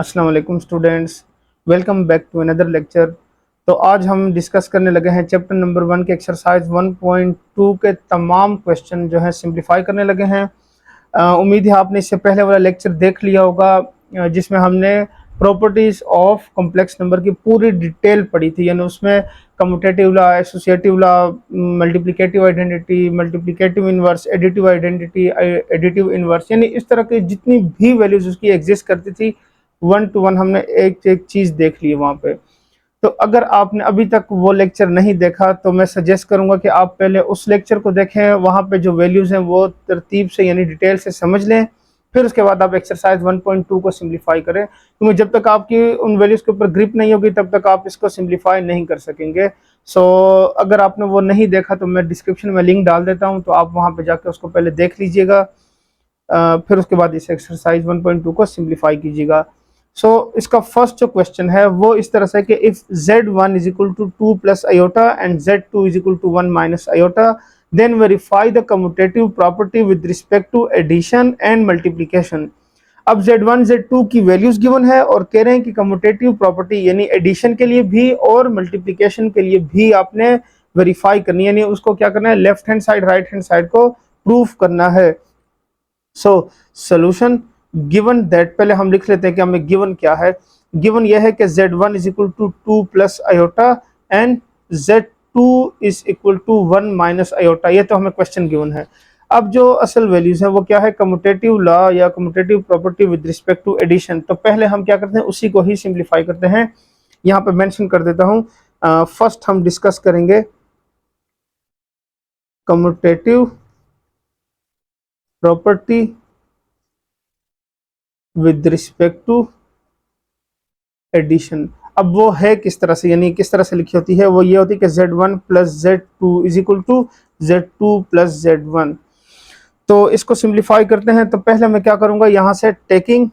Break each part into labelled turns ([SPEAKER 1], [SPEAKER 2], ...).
[SPEAKER 1] अस्सलाम वालेकुम students, welcome back to another lecture. तो आज हम डिस्कस करने लगे हैं चैप्टर नंबर 1 के एक्सरसाइज 1.2 के तमाम क्वेश्चन जो है सिंप्लीफाई करने लगे हैं। उम्मीद है आपने इससे पहले वाला लेक्चर देख लिया होगा, जिसमें हमने प्रॉपर्टीज ऑफ कॉम्प्लेक्स नंबर की पूरी डिटेल पढ़ी थी। यानी उसमें commutative law, associative law, multiplicative identity, multiplicative inverse, additive identity, additive inverse, यानी इस तरह की जितनी भी वैल्यूज उसकी एग्जिस्ट करती थी, 1 to 1 हमने एक एक चीज देख ली वहां पे। तो अगर आपने अभी तक वो लेक्चर नहीं देखा तो मैं सजेस्ट करूंगा कि आप पहले उस लेक्चर को देखें, वहां पे जो वैल्यूज हैं वो तरतीब से यानी डिटेल से समझ लें, फिर उसके बाद आप एक्सरसाइज 1.2 को सिंप्लीफाई करें, क्योंकि जब तक आपकी उन वैल्यूज के ऊपर ग्रिप नहीं होगी तब तक आप इसको सिंप्लीफाई नहीं कर सकेंगे। सो अगर आपने वो नहीं देखा तो मैं डिस्क्रिप्शन में लिंक डाल देता हूँ, तो आप वहां पे जाकर उसको पहले देख लीजिएगा, फिर उसके बाद इस एक्सरसाइज 1.2 को सिंप्लीफाई कीजिएगा। इसका फर्स्ट जो क्वेश्चन है वो इस तरह से कि if z1 is equal to 2 plus iota and z2 is equal to 1 minus iota, then verify the commutative property with respect to addition and multiplication. अब z1 z2 की वैल्यूज गिवन है और कह रहे हैं कि कम्यूटेटिव प्रॉपर्टी यानी addition के लिए भी और मल्टीप्लिकेशन के लिए भी आपने वेरीफाई करनी है, यानी उसको क्या करना है, left hand side right hand side को प्रूफ करना है। सोल्यूशन गिवन दैट, पहले हम लिख लेते हैं कि हमें गिवन क्या है। गिवन यह है कि z1 is equal to 2 plus iota and z2 is equal to 1 minus iota. ये तो हमें क्वेश्चन गिवन है। अब जो असल वैल्यूज है वो क्या है, कम्यूटेटिव लॉ या commutative property with respect to addition. तो पहले हम क्या करते हैं, उसी को ही सिंप्लीफाई करते हैं। यहाँ पे मेंशन कर देता हूँ। फर्स्ट हम डिस्कस करेंगे commutative property with respect to addition. अब वो है किस तरह से, यानी किस तरह से लिखी होती है, वो ये होती है कि z1 plus z2 is equal to z2 plus z1। तो इसको सिंप्लीफाई करते हैं। तो पहले मैं क्या करूंगा, यहां से taking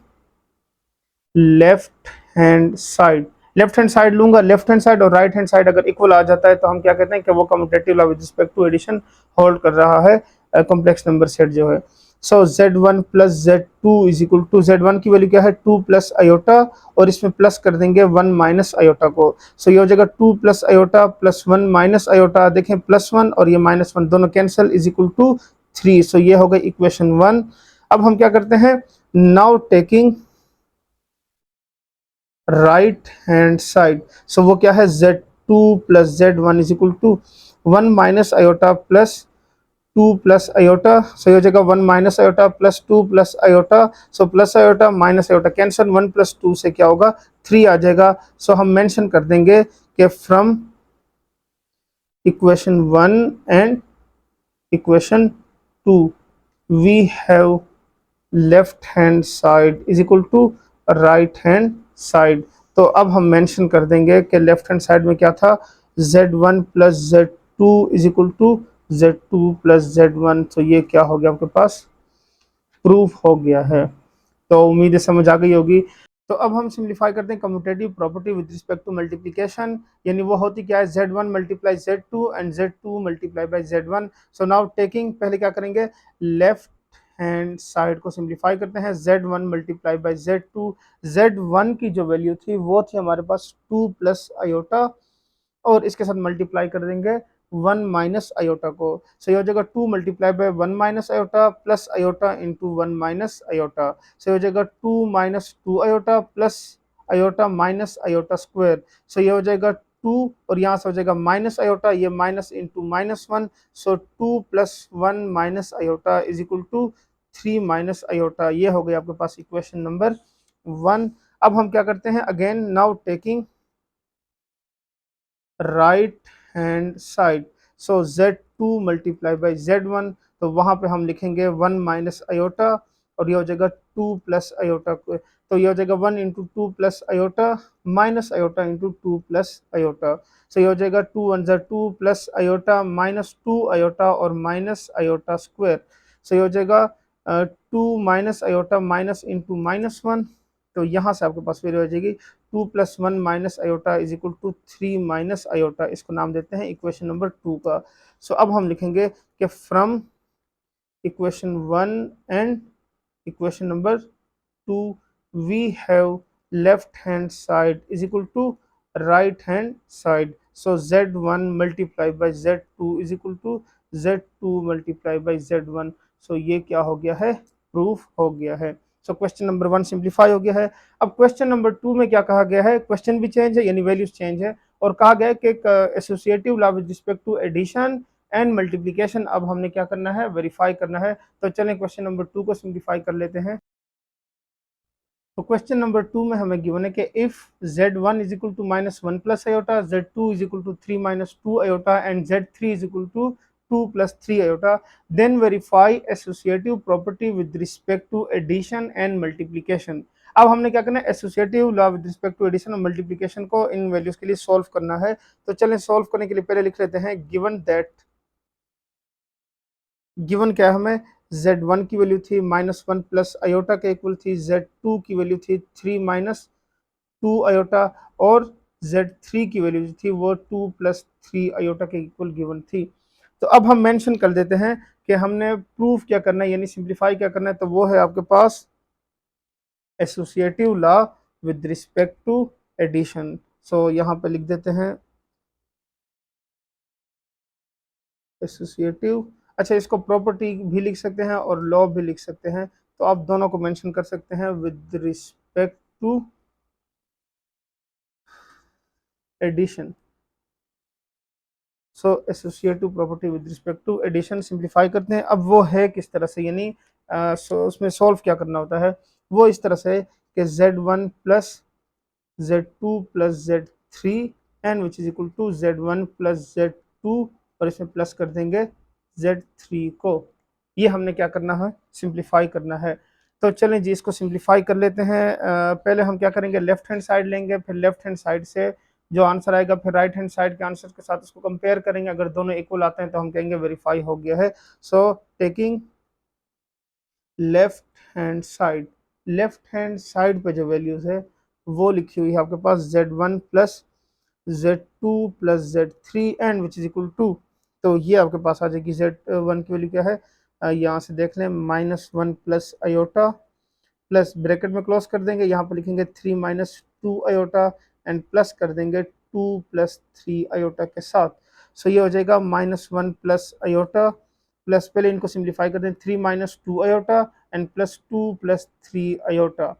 [SPEAKER 1] left hand side, left hand side लूंगा। लेफ्ट हैंड साइड और राइट हैंड साइड अगर इक्वल आ जाता है तो हम क्या कहते हैं कि वो commutative law with respect to addition hold कर रहा है, कॉम्प्लेक्स नंबर सेट जो है। So z1 plus z2 is equal to, z1 की वैल्यू क्या है 2 प्लस आयोटा, और इसमें प्लस कर देंगे 1 माइनस आयोटा को। सो ये हो जाएगा 2 plus iota plus 1 minus iota. देखें +1 और ये -1 दोनों कैंसिल, इज इक्वल टू 3। सो ये हो गई इक्वेशन 1। अब हम क्या करते हैं, now taking right hand side. So वो क्या है, z2 plus z1 is equal to 1 minus iota plus 2 plus iota. So हो जाएगा 1 minus iota plus 2 plus iota. So plus iota minus iota cancel, 1 plus 2 से क्या होगा, 3 आ जाएगा। सो हम मेंशन कर देंगे कि from equation 1 and equation 2 we have left hand side is equal to right hand side. तो अब हम मेंशन कर देंगे कि लेफ्ट हैंड साइड में क्या था, z1 plus z2 is equal to z2 plus z1। तो ये क्या हो गया आपके पास, प्रूफ हो गया है। तो उम्मीद है समझ आ गई होगी। तो अब हम सिंप्लीफाई करते हैं commutative property with respect to multiplication, यानी वो होती क्या है, z1 multiply z2 and z2 multiply by z1। So now taking, पहले क्या करेंगे, लेफ्ट हैंड साइड को सिंप्लीफाई करते हैं, z1 multiply by z2। z1 की जो वैल्यू थी वो थी हमारे पास 2 प्लस आयोटा, और इसके साथ मल्टीप्लाई कर देंगे 1 माइनस आयोटा को। सो ये हो जाएगा 2 multiply by 1 minus iota plus iota into 1 minus iota. So ये हो जाएगा 2 minus 2 iota plus iota minus iota square. So ये हो जाएगा 2, और यहाँ से हो जाएगा माइनस आयोटा, ये minus into -1। So 2 plus 1 minus iota is equal to 3 minus iota. ये हो गया आपके पास इक्वेशन नंबर 1। अब हम क्या करते हैं, again now taking right hand side. So z2 multiply by z1, तो वहां पे हम लिखेंगे 1 माइनस आयोटा, और ये हो जाएगा 2 प्लस आयोटा। तो ये हो जाएगा 1 into 2 plus iota minus iota into 2 plus iota. So ये हो जाएगा 2 1 ज़ा 2 प्लस आयोटा माइनस 2 आयोटा और माइनस आयोटा स्क्वायर। सो ये हो जाएगा 2 माइनस आयोटा माइनस इंटू -1। तो यहाँ से आपके पास फिर हो जाएगी 2 plus 1 minus iota is equal to 3 minus iota. इसको नाम देते हैं इक्वेशन नंबर 2 का। सो अब हम लिखेंगे कि from equation 1 and equation number 2 we have left hand side is equal to right hand side. So z1 multiplied by z2 is equal to z2 multiplied by z1. सो ये क्या हो गया है, प्रूफ हो गया है। सो क्वेश्चन नंबर 1 सिंप्लीफाई हो गया है। अब क्वेश्चन नंबर 2 में क्या कहा गया है, क्वेश्चन भी चेंज है यानी वैल्यूज चेंज है, और कहा गया है कि associative law with respect to addition and multiplication अब हमने क्या करना है, वेरीफाई करना है। तो चलें क्वेश्चन नंबर 2 को सिंप्लीफाई कर लेते हैं। तो क्वेश्चन नंबर 2 में हमें गिवन है कि if z1 is equal to minus one plus iota, z2 is equal to 3 minus 2 iota and z3 is equal to 2 plus 3 iota, then verify associative property with respect to addition and multiplication. अब हमने क्या करना है, associative law with respect to addition और multiplication को इन values के लिए सॉल्व करना है। तो चलें सॉल्व करने के लिए पहले लिख लेते हैं गिवन दैट, गिवन क्या है हमें, z1 की वैल्यू थी माइनस वन प्लस आयोटा के इक्वल थी, z2 की वैल्यू थी 3 माइनस 2 आयोटा, और z3 की वैल्यू थी वो 2 प्लस 3 आयोटा के इक्वल गिवन थी। तो अब हम मेंशन कर देते हैं कि हमने प्रूफ क्या करना है यानी सिंप्लीफाई क्या करना है, तो वो है आपके पास associative law with respect to addition. So यहाँ पे लिख देते हैं एसोसिएटिव, अच्छा इसको प्रॉपर्टी भी लिख सकते हैं और लॉ भी लिख सकते हैं, तो आप दोनों को मेंशन कर सकते हैं with respect to addition. So associative property with respect to addition simplify करते हैं। अब वो है किस तरह से, यानी उसमें सॉल्व क्या करना होता है, वो इस तरह से कि z1 plus z2 plus z3 and which is equal to z1 plus z2, और इसमें प्लस कर देंगे z3 को। ये हमने क्या करना है, सिंप्लीफाई करना है। तो चलें जी इसको सिंप्लीफाई कर लेते हैं। पहले हम क्या करेंगे, लेफ्ट हैंड साइड लेंगे, फिर लेफ्ट हैंड साइड से जो आंसर आएगा फिर राइट हैंड साइड के आंसर के साथ उसको कंपेयर करेंगे, अगर दोनों इक्वल आते हैं तो हम कहेंगे वेरीफाई हो गया है। So taking left hand side, left hand side पे जो वैल्यूज है वो लिखी हुई है आपके पास z1 plus z2 plus z3 and which is equal to, तो ये आपके पास आ जाएगी z1 की वैल्यू क्या है, यहाँ से देख लें minus one plus iota, plus bracket में क्लोज कर देंगे, यहाँ पर लिखेंगे 3 माइनस 2 आयोटा एंड प्लस कर देंगे 2 प्लस 3 आयोटा के साथ। सो ये हो जाएगा minus one plus iota, plus पहले इनको सिंप्लीफाई कर दें 3 minus 2 iota and plus 2 plus 3 iota.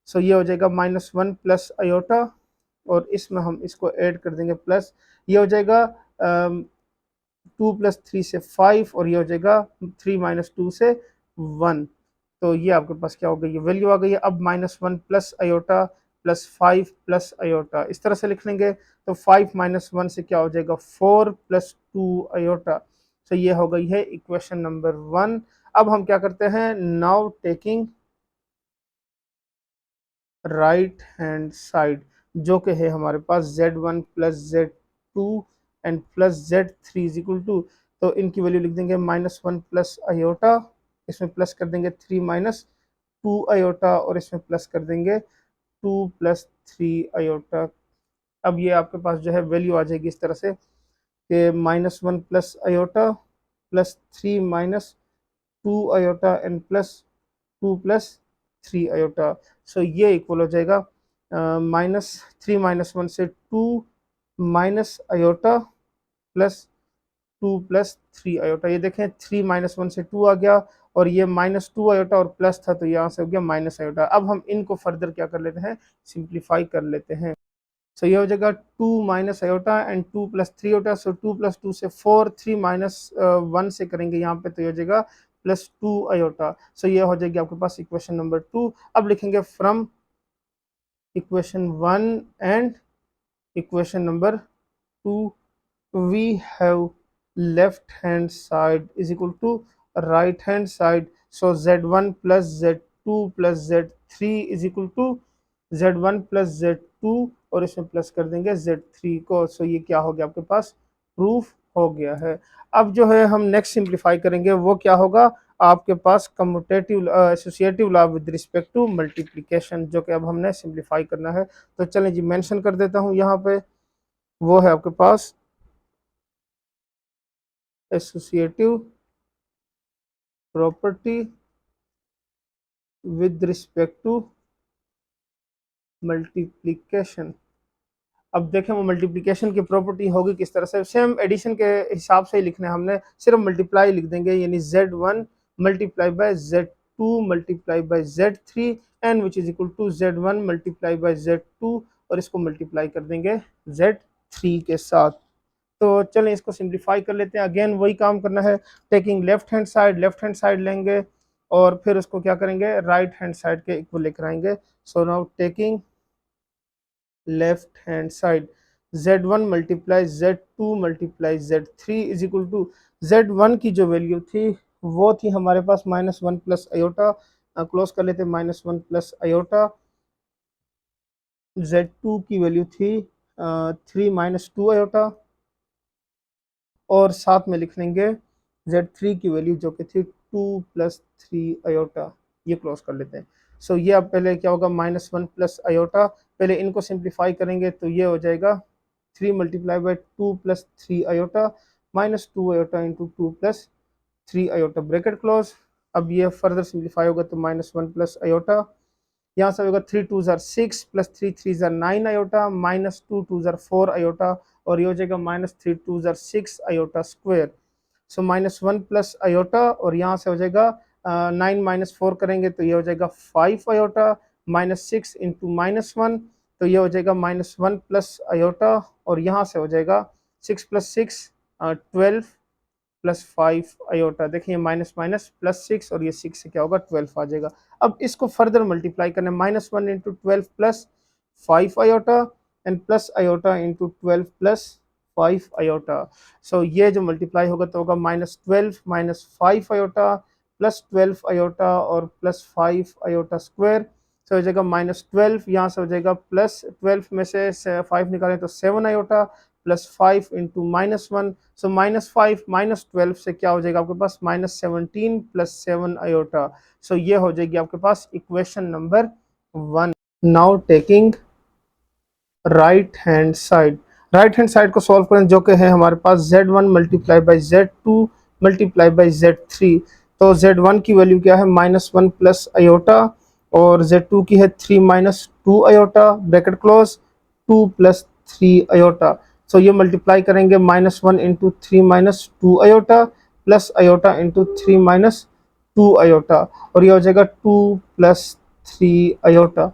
[SPEAKER 1] So ये हो जाएगा माइनस वन प्लस आयोटा, और इसमें हम इसको ऐड कर देंगे प्लस, ये हो जाएगा 2 प्लस 3 से 5, और ये हो जाएगा 3 माइनस 2 से 1। तो ये आपके पास क्या हो गई, ये वैल्यू आ गई है। अब minus one plus iota plus 5 plus iota इस तरह से लिख लेंगे, तो 5 माइनस वन से क्या हो जाएगा 4 प्लस 2 आयोटा। तो ये हो गई है इक्वेशन नंबर 1। अब हम क्या करते हैं, now taking right hand side जो कि है हमारे पास z1 plus z2 and plus z3 is equal to, तो इनकी वैल्यू लिख देंगे माइनस वन प्लस आयोटा, इसमें प्लस कर देंगे 3 माइनस 2 आयोटा, और इसमें प्लस कर देंगे 2 प्लस 3 आयोटा। अब ये आपके पास जो है वैल्यू आ जाएगी इस तरह से कि minus one plus iota plus 3 minus 2 iota and plus 2 plus 3 iota. So ये इक्वल हो जाएगा माइनस 3 माइनस वन से 2 minus iota plus 2 plus 3 iota. ये देखें 3 माइनस वन से 2 आ गया, और ये माइनस 2 आयोटा और प्लस था तो यहाँ से हो गया माइनस आयोटा। अब हम इनको फर्दर क्या कर लेते हैं, सिंप्लीफाई कर लेते हैं। सो ये हो जाएगा 2 minus iota and 2 plus 3 iota, so 2 plus 2 से 4, 3 माइनस 1 से करेंगे यहाँ पे तो ये हो जाएगा प्लस 2 आयोटा। सो ये हो जाएगी आपके पास इक्वेशन नंबर 2। अब लिखेंगे from equation 1 and equation number 2 we have left hand side is equal to right hand side, so z1 plus z2 plus z3 is equal to z1 plus z2, और इसमें plus कर देंगे z3 को। सो ये क्या हो गया आपके पास, प्रूफ हो गया है। अब जो है हम नेक्स्ट सिंप्लीफाई करेंगे वो क्या होगा, आपके पास commutative associative law with respect to multiplication, जो कि अब हमने सिंप्लीफाई करना है। तो चलें जी मेंशन कर देता हूँ यहाँ पे, वो है आपके पास associative property with respect to multiplication. अब देखें वो मल्टीप्लिकेशन की प्रॉपर्टी होगी किस तरह से, सेम एडिशन के हिसाब से ही लिखना है हमने, सिर्फ मल्टीप्लाई लिख देंगे, यानी Z1 multiply by Z2 multiply by Z3 and which is equal to Z1 multiply by Z2, और इसको मल्टीप्लाई कर देंगे Z3 के साथ। तो चलें इसको सिंप्लीफाई कर लेते हैं। अगेन वही काम करना है, टेकिंग लेफ्ट हैंड साइड लेंगे और फिर उसको क्या करेंगे, राइट हैंड साइड के इक्वल लेकर आएंगे। So now taking left hand side, Z1 multiply Z2 multiply Z3 is equal to, Z1 की जो वैल्यू थी वो थी हमारे पास -1 प्लस अयोटा, क्लोज कर लेते -1 प्लस अयोटा। Z2 की वैल्यू थी 3 माइनस 2 अयोटा, और साथ में लिख लेंगे Z3 की वैल्यू जो कि थी 2 प्लस 3 अयोटा, ये क्लोज कर लेते हैं। सो ये अब पहले क्या होगा, -1 प्लस अयोटा, पहले इनको सिंप्लीफाई करेंगे तो ये हो जाएगा 3 multiply by 2 plus 3 iota minus 2 iota into 2 plus 3 iota, bracket close. अब ये फर्दर सिंप्लीफाई होगा तो -1 प्लस अयोटा, यहाँ से होगा 3 2 ज़ार 6 प्लस 3 3 ज़ार 9 अयोटा माइनस 2 2 ज़ार 4 अयोटा, और ये हो जाएगा -3 2 ज़ार 6 अयोटा स्क्वायर। सो -1 प्लस अयोटा, और यहाँ से हो जाएगा 9 माइनस 4 करेंगे तो ये हो जाएगा 5 अयोटा, -6 इंटू -1 तो ये हो जाएगा -1 प्लस अयोटा, और यहाँ से हो जाएगा 6 प्लस 6 12 प्लस 5 अयोटा। देखिए माइनस माइनस प्लस 6, और ये 6 से क्या होगा 12 आ जाएगा। अब इसको फर्दर मल्टीप्लाई करना है, -1 into 12 plus 5 iota and plus iota into 12 plus 5 iota. So ये जो मल्टीप्लाई होगा तो होगा -12 माइनस 5 अयोटा प्लस 12 अयोटा और प्लस 5 अयोटा स्क्वायर। सो हो जाएगा -12, यहाँ से हो जाएगा प्लस 12 में से 5 निकालें तो 7 अयोटा प्लस 5 इंटू -1। सो -5 -12 से क्या हो जाएगा आपके पास -17 प्लस 7 अयोटा। सो ये हो जाएगी आपके पास equation number 1। Now taking right hand side को सॉल्व करें, जो कि है हमारे पास Z1 multiply by Z2 multiply by Z3। तो Z1 की वैल्यू क्या है, -1 प्लस अयोटा, और Z2 की है 3 minus 2 iota, bracket close, 2 plus 3 iota. So ये मल्टीप्लाई करेंगे -1 into 3 minus 2 iota plus iota into 3 minus 2 iota, और ये हो जाएगा 2 प्लस 3 अयोटा।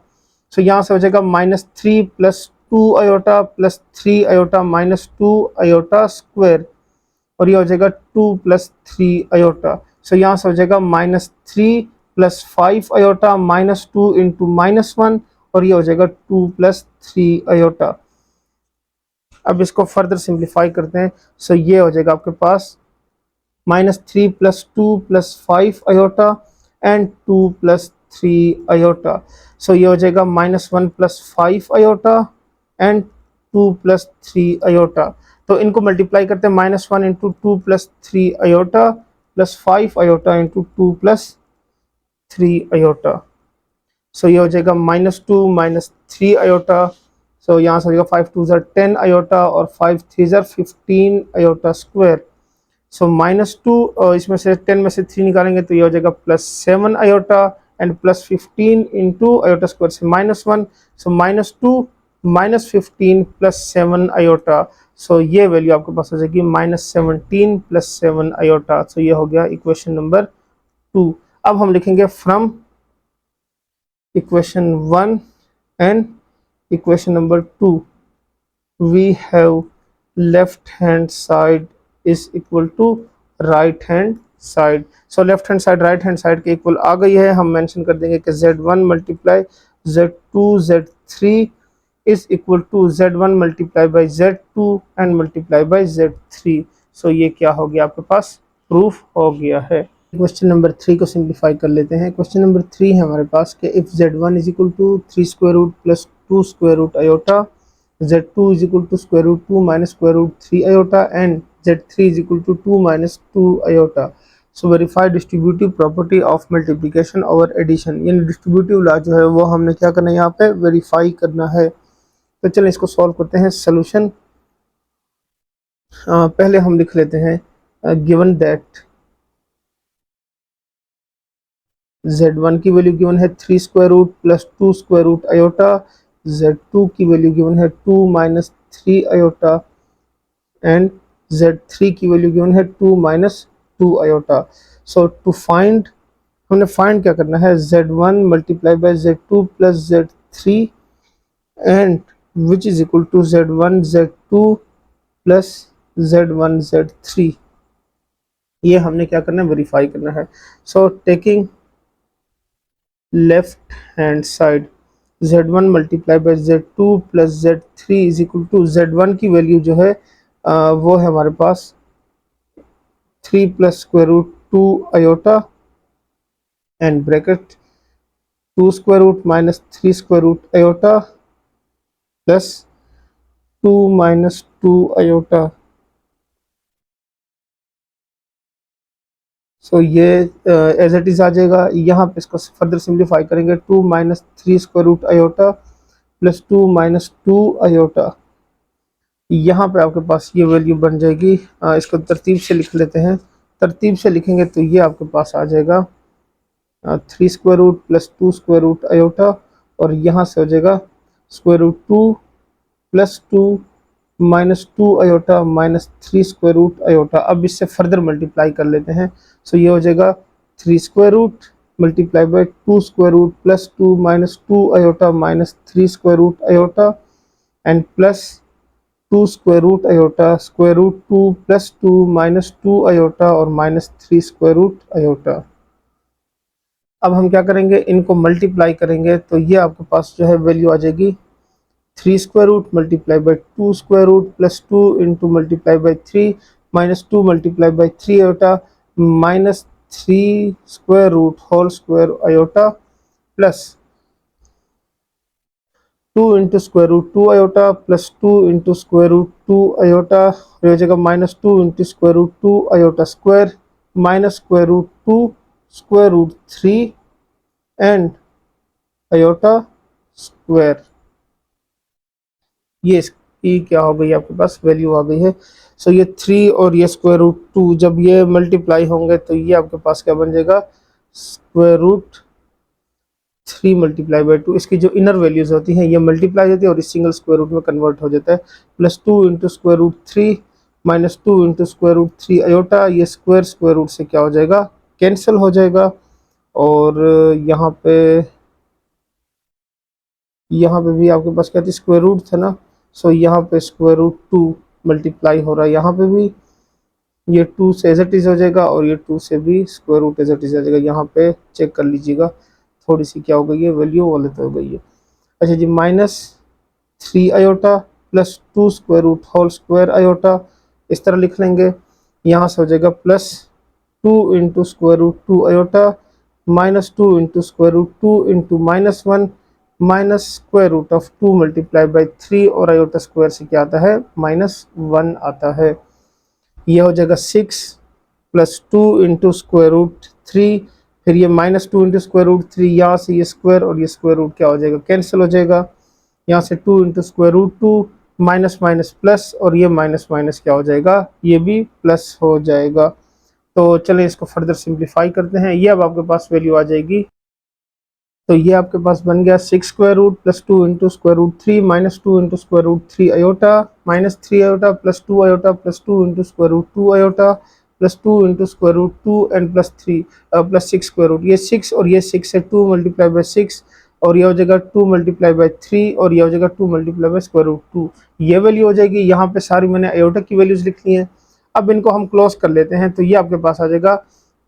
[SPEAKER 1] सो यहाँ से हो जाएगा -3 plus 2 iota plus 3 iota minus 2 iota square, और ये हो जाएगा 2 प्लस 3 अयोटा। सो यहाँ से हो जाएगा -3 प्लस 5 अयोटा माइनस 2 इंटू -1, और ये हो जाएगा 2 प्लस 3 अयोटा। अब इसको फर्दर सिंप्लीफाई करते हैं। सो ये हो जाएगा आपके पास -3 plus 2 plus 5 iota and 2 plus 3 iota. So ये हो जाएगा -1 plus 5 iota and 2 plus 3 iota. तो इनको मल्टीप्लाई करते हैं, -1 into 2 plus 3 iota plus 5 iota into 2 plus 3 iota. So ये हो जाएगा -2 माइनस 3 अयोटा। सो यहाँ से हो जाएगा 5 2 ज़ार 10 अयोटा और 5 3 ज़ार 15 अयोटा स्क्वायर। सो -2, इसमें से 10 में से 3 निकालेंगे तो ये हो जाएगा +7 iota and +15 into iota square से -1। So -2 -15 +7 aorta. सो ये वैल्यू आपके पास हो जाएगी -17 +7 अयोटा। सो ये हो गया इक्वेशन नंबर 2। अब हम लिखेंगे from equation 1 and equation number 2 we have left hand side is equal to right hand side। So left hand side right hand side के इक्वल आ गई है। हम मेंशन कर देंगे कि Z1 multiply Z2 Z3 is equal to Z1 multiply by Z2 and multiply by Z3। So ये क्या हो गया आपके पास, प्रूफ हो गया है। क्वेश्चन नंबर 3 को सिंप्लीफाई कर लेते हैं। क्वेश्चन नंबर 3 है हमारे पास कि if Z1 is equal to 3 square root plus 2 square root iota, Z2 is equal to square root 2 minus square root 3 iota and Z3 is equal to 2 minus 2 iota। So verify distributive property of multiplication over addition। यानी distributive law जो है वो हमने क्या करना है, यहाँ पे वेरीफाई करना है। तो चलिए इसको सॉल्व करते हैं। सोल्यूशन पहले हम लिख लेते हैं, गिवन दैट Z1 की वैल्यू गिवन है 3 square root plus 2 square root iota Z2 की वैल्यू गिवन है 2 माइनस 3 आयोटा एंड Z3 की वैल्यू गिवन है 2 minus 2 iota. So to find, हमने फाइंड क्या करना है, Z1 multiply by Z2 plus Z3 and which is equal to Z1 Z2 plus Z1 Z3। ये हमने क्या करना है, वेरीफाई करना है। So taking left hand side Z1 multiply by Z2 plus Z3 is equal to Z1 की value जो है वो है हमारे पास 3 plus square root 2 iota and bracket 2 square root minus 3 square root iota plus 2 minus 2 iota. So ये as it is आ जाएगा। यहाँ पे इसको फर्दर सिंप्लीफाई करेंगे, 2 minus 3 square root iota plus 2 minus 2 iota. यहाँ पे आपके पास ये वैल्यू बन जाएगी। इसको तरतीब से लिख लेते हैं। तरतीब से लिखेंगे तो ये आपके पास आ जाएगा 3 square root plus 2 square root iota, और यहाँ से हो जाएगा square root 2 plus 2 minus 2 iota minus 3 square root iota. अब इससे फर्दर मल्टीप्लाई कर लेते हैं। सो ये हो जाएगा 3 square root multiply by 2 square root plus 2 minus 2 iota minus 3 square root iota and plus 2 square root iota square root 2 plus 2 minus 2 iota और minus 3 square root iota. अब हम क्या करेंगे, इनको मल्टीप्लाई करेंगे तो ये आपके पास जो है वैल्यू आ जाएगी 3 square root multiply by 2 square root plus 2 into multiply by 3 minus 2 multiply by 3 iota minus 3 square root whole square iota plus 2 into square root 2 iota plus 2 into square root 2 iota, हो जाएगा minus 2 into square root 2 iota square minus square root 2 square root 3 and iota square. ये इसकी क्या हो गई, आपके पास value आ गई है। सो ये 3 और ये स्क्वायर रूट 2 जब ये मल्टीप्लाई होंगे तो ये आपके पास क्या बन जाएगा, स्क्वायर रूट 3 मल्टीप्लाई बाई 2। इसकी जो इनर वैल्यूज होती हैं ये मल्टीप्लाई होती है और इस सिंगल स्क्वायर रूट में कन्वर्ट हो जाता है। Plus 2 into square root 3 minus 2 into square root 3 iota, ये स्क्वायर स्क्वायर रूट से क्या हो जाएगा, कैंसिल हो जाएगा। और यहाँ पे भी आपके पास क्या थी, स्क्वायर रूट था ना। सो यहाँ पे स्क्वायर रूट 2 मल्टीप्लाई हो रहा है, यहाँ पे भी ये 2 से एज इट इज हो जाएगा और ये 2 से भी square root as it is हो जाएगा। यहाँ पे चेक कर लीजिएगा, थोड़ी सी क्या हो गई है, वैल्यू गलत हो गई है। अच्छा जी, minus 3 iota plus 2 square root whole square iota, इस तरह लिख लेंगे। यहाँ से हो जाएगा plus 2 into square root 2 iota minus 2 into square root 2 into minus 1 minus square root of 2 multiply by 3 और आयोटा स्क्वायर से क्या आता है, -1 आता है। यह हो जाएगा 6 प्लस 2 इंटू स्क्वायर रूट 3, फिर ये -2 इंटू स्क्वायर रूट 3, यहाँ से ये स्क्वायर और ये स्क्वायर रूट क्या हो जाएगा, कैंसिल हो जाएगा। यहाँ से 2 into square root 2 minus minus plus, और ये माइनस माइनस क्या हो जाएगा, ये भी प्लस हो जाएगा। तो चलें इसको फर्दर सिंप्लीफाई करते हैं। ये अब आपके पास वैल्यू आ जाएगी। तो ये आपके पास बन गया 6 square root plus 2 into square root 3 minus 2 into square root 3 iota minus 3 iota plus 2 iota plus 2 into square root 2 iota plus 2 into square root 2 and plus 3 plus 6 square root, ये 6 और ये 6 है, 2 मल्टीप्लाई बाई 6 और ये हो जाएगा 2 multiply by 3 और ये हो जाएगा 2 मल्टीप्लाई बाई स्क्वायर रूट 2। ये वैल्यू हो जाएगी। यहाँ पे सारी मैंने आयोटा की वैल्यूज लिख ली हैं। अब इनको हम क्लोज कर लेते हैं तो ये आपके पास आ जाएगा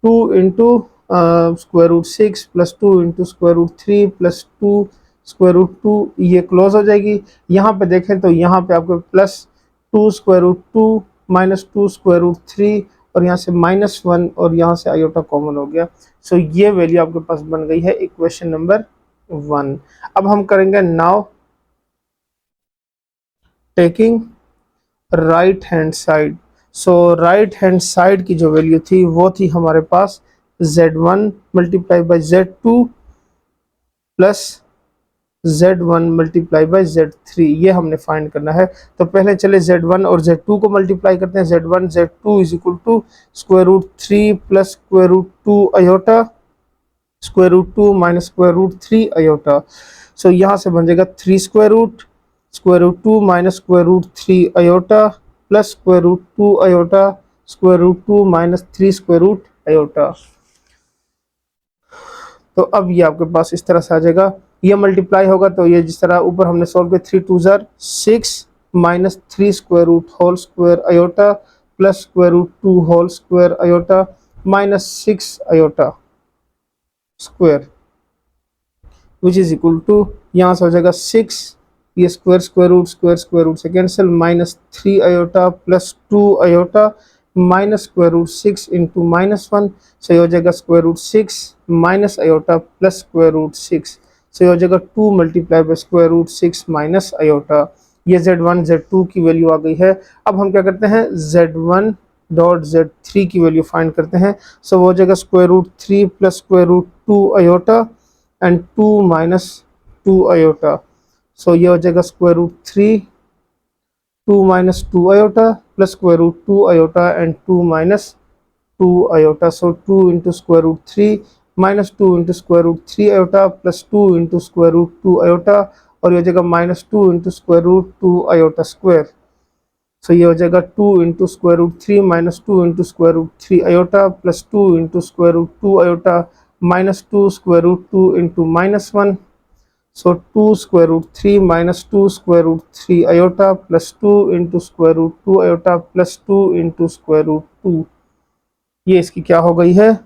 [SPEAKER 1] 2 into square root 6 plus 2 into square root 3 plus 2 square root 2, ये क्लोज हो जाएगी। यहाँ पे देखें तो यहाँ पे आपको plus 2 square root 2 minus 2 square root 3 और यहाँ से -1 और यहाँ से आयोटा कॉमन हो गया। सो ये वैल्यू आपके पास बन गई है इक्वेशन नंबर 1। अब हम करेंगे now taking right hand side. So right hand side की जो वैल्यू थी वो थी हमारे पास Z1 multiply by Z2 plus Z1 multiply by Z3, ये हमने फाइंड करना है। तो पहले चले Z1 और Z2 को मल्टीप्लाई करते हैं। Z1 Z2 is equal to square root 3 plus square root 2 iota square root 2 minus square root 3 iota. So यहाँ से बन जाएगा 3 square root 2 minus square root 3 iota plus square root 2 iota square root 2 minus 3 square root iota. तो अब ये आपके पास इस तरह से आ जाएगा, ये मल्टीप्लाई होगा तो ये जिस तरह ऊपर हमने सॉल्व किया 3 2 जार 6 minus 3 square root whole square iota plus square root 2 whole square iota minus 6 iota square which is equal to, यहाँ से हो जाएगा 6, ये स्क्वायर रूट से cancel, minus 3 iota plus 2 iota minus square root 6 into minus 1, सही हो जाएगा square root 6 minus iota plus square root 6, सही हो जाएगा 2 multiply by square root 6 minus iota. ये Z1 Z2 की वैल्यू आ गई है। अब हम क्या करते हैं, Z1 डॉट Z3 की वैल्यू फाइंड करते हैं। सो वो हो जाएगा square root 3 plus square root 2 iota and 2 minus 2 iota. So ये हो जाएगा square root 3 2 minus 2 iota plus square root 2 iota and 2 minus 2 iota. So 2 into square root 3 minus 2 into square root 3 iota plus 2 into square root 2 iota और ये हो जाएगा minus 2 into square root 2 iota square. So ये हो जाएगा 2 into square root 3 minus 2 into square root 3 iota plus 2 into square root 2 iota minus 2 square root 2 into minus 1। So 2 square root 3 minus 2 square root 3 iota plus 2 into square root 2 iota plus 2 into square root 2। ये इसकी क्या हो गई है,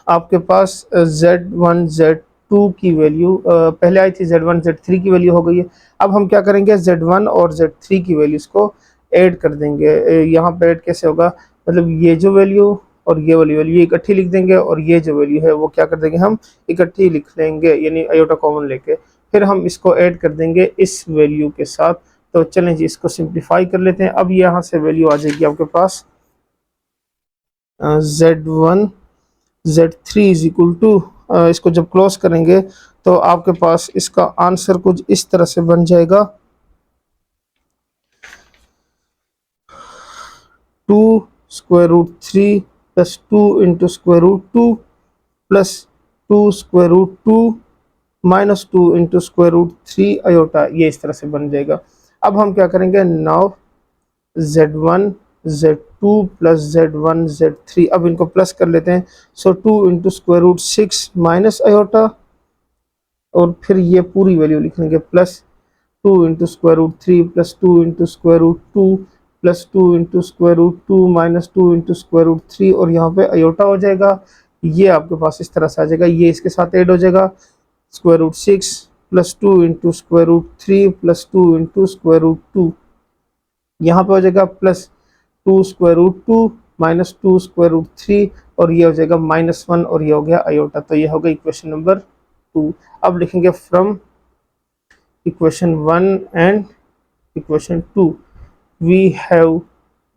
[SPEAKER 1] आपके पास Z1 Z2 की value पहले आई थी, Z1 Z3 की वैल्यू हो गई है। अब हम क्या करेंगे, Z1 और Z3 की वैल्यूज़ को ऐड कर देंगे। यहाँ पे ऐड कैसे होगा, मतलब ये जो वैल्यू और ये वाली वैल्यू इकट्ठी लिख देंगे और ये जो वैल्यू है वो क्या कर देंगे, हम इकट्ठी लिख लेंगे, यानी आयोटा कॉमन लेके फिर हम इसको ऐड कर देंगे इस वैल्यू के साथ। तो चलें जी, इसको सिंप्लीफाई कर लेते हैं। अब यहाँ से वैल्यू आ जाएगी आपके पास Z1 Z3 is equal to, इसको जब क्लोज करेंगे तो आपके पास इसका आंसर कुछ इस तरह से बन जाएगा 2 square root 3 plus 2 into square root 2 plus 2 square root 2 minus 2 into square root 3 iota, ये इस तरह से बन जाएगा। अब हम क्या करेंगे, now Z1 Z2 plus Z1 Z3, अब इनको प्लस कर लेते हैं। So 2 into square root 6 minus iota और फिर ये पूरी वैल्यू लिख लेंगे plus 2 into square root 3 plus 2 into square root 2 plus 2 into square root 2 minus 2 into square root 3 और यहाँ पे आयोटा हो जाएगा। ये आपके पास इस तरह से आ जाएगा, ये इसके साथ ऐड हो जाएगा square root 6 plus 2 into square root 3 plus 2 into square root 2, यहाँ पे हो जाएगा plus 2 square root 2 minus 2 square root 3 और ये हो जाएगा माइनस 1 और ये हो गया आयोटा। तो ये हो गया इक्वेशन नंबर 2। अब लिखेंगे from equation 1 and equation 2 we have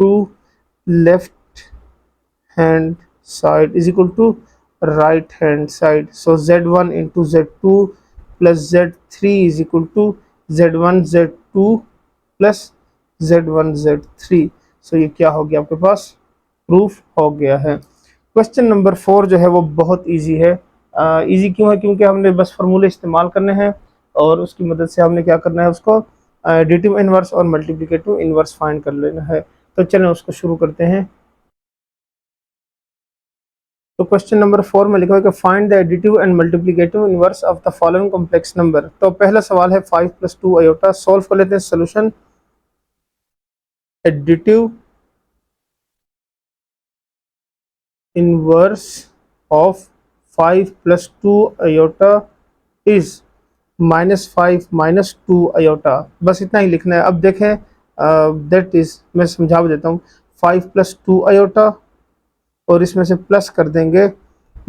[SPEAKER 1] two left hand side is equal to right hand side. So Z1 into Z2 plus Z3 is equal to Z1 Z2 plus Z1 Z3। So ये क्या हो गया, आपके पास proof हो गया है। Question number 4 जो है वो बहुत इजी है। इजी क्यों है, क्योंकि हमने बस फार्मूले इस्तेमाल करने हैं और उसकी मदद से हमने क्या करना है, उसको एडिटिव इनवर्स और मल्टीप्लिकेटिव इनवर्स फाइंड कर लेना है। तो चलें उसको शुरू करते हैं। तो क्वेश्चन नंबर 4 में लिखा है कि find the additive and multiplicative inverse of the following complex number. तो पहला सवाल है 5 + 2 आयोटा। सॉल्व कर लेते हैं। Solution, additive inverse of 5 + 2 iota is -5 - 2 iota. बस इतना ही लिखना है। अब देखें, दैट इज, मैं समझा देता हूँ, 5 + 2 आयोटा और इसमें से प्लस कर देंगे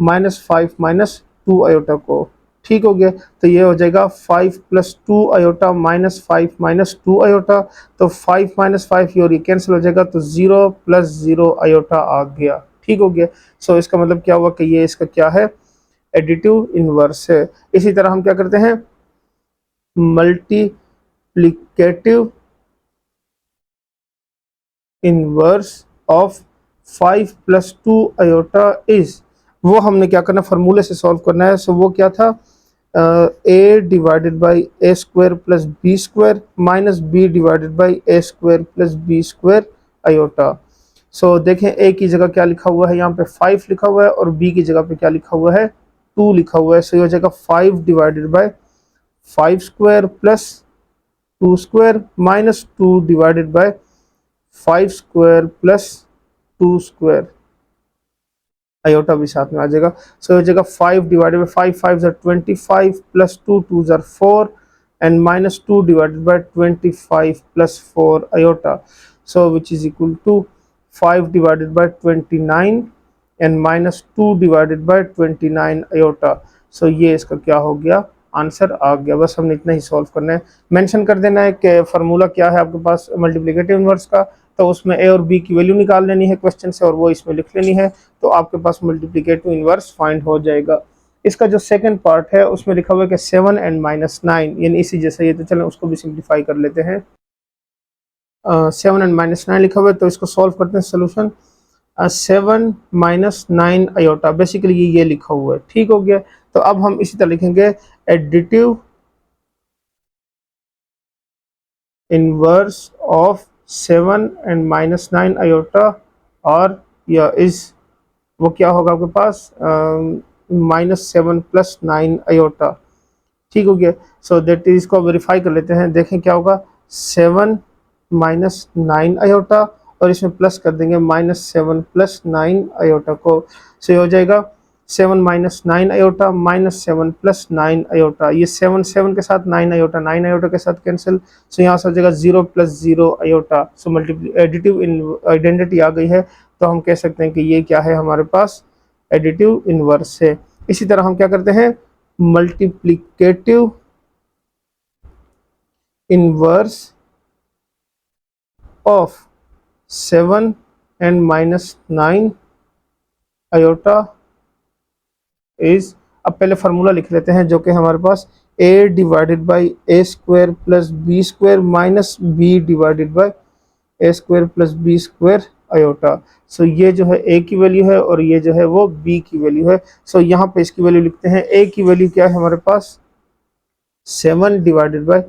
[SPEAKER 1] -5 - 2 आयोटा को। ठीक हो गया, तो ये हो जाएगा 5 + 2 आयोटा -5 - 2 आयोटा। तो 5 - 5 ये और ये कैंसिल हो जाएगा, तो 0 + 0 आयोटा आ गया। ठीक हो गया। सो इसका मतलब क्या हुआ कि ये इसका क्या है, एडिटिव इनवर्स है। इसी तरह हम क्या करते हैं, multiplicative inverse of 5 + 2 iota is, वो हमने क्या करना, फार्मूले से सॉल्व करना है। सो वो क्या था, a divided by A square plus B square minus B divided by A square plus B square iota. So देखें ए की जगह क्या लिखा हुआ है, यहाँ पे 5 लिखा हुआ है और बी की जगह पे क्या लिखा हुआ है, 2 लिखा हुआ है। सो ये हो जाएगा 5 divided by 5 square plus 2 square minus 2 divided by 5 square plus 2 square, iota भी साथ में आ जाएगा। सो हो जाएगा 5 डिवाइडेड बाई 5 5 ज़र 25 प्लस 2 2 ज़र 4 and minus 2 divided by 25 plus 4 iota. So which is equal to 5 divided by 29 and minus 2 divided by 29 iota. So ये इसका क्या हो गया, आंसर आ गया। बस हमने इतना ही सॉल्व करना है। मेंशन कर देना है कि फार्मूला क्या है आपके पास मल्टीप्लिकेटिव इनवर्स का, तो उसमें ए और बी की वैल्यू निकाल लेनी है क्वेश्चन से और वो इसमें लिख लेनी है, तो आपके पास मल्टीप्लिकेटिव इनवर्स फाइंड हो जाएगा। इसका जो सेकंड पार्ट है उसमें लिखा हुआ है कि 7 एंड माइनस 9, यानी इसी जैसा ये, तो चलें उसको भी सिंप्लीफाई कर लेते हैं। 7 एंड माइनस 9 लिखा हुआ है, तो इसको सॉल्व करते हैं। सोल्यूशन 7 माइनस 9 आयोटा, बेसिकली ये लिखा हुआ है, ठीक हो गया। तो अब हम इसी तरह लिखेंगे additive inverse of 7 and minus 9 iota, और या इज वो क्या होगा आपके पास, -7 प्लस 9 आयोटा, ठीक हो गया। सो दैट इज, इसको वेरीफाई कर लेते हैं, देखें क्या होगा, 7 माइनस 9 आयोटा और इसमें प्लस कर देंगे -7 प्लस 9 आयोटा को। सो ये हो जाएगा 7 minus 9 iota minus 7 plus 9 iota, ये 7 7 के साथ 9 आयोटा, 9 आयोटा के साथ कैंसिल। सो यहाँ से हो जाएगा 0 प्लस 0 आयोटा। सो मल्टीप्ली एडिटिव आइडेंटिटी आ गई है, तो हम कह सकते हैं कि ये क्या है, हमारे पास एडिटिव इनवर्स है। इसी तरह हम क्या करते हैं, multiplicative inverse of 7 and minus 9 iota is, अब पहले फार्मूला लिख लेते हैं जो कि हमारे पास a divided by A square plus B square minus B divided by A square plus B square iota. So ये जो है a की वैल्यू है और ये जो है वो b की वैल्यू है। सो यहाँ पे इसकी वैल्यू लिखते हैं, a की वैल्यू क्या है हमारे पास, 7 divided by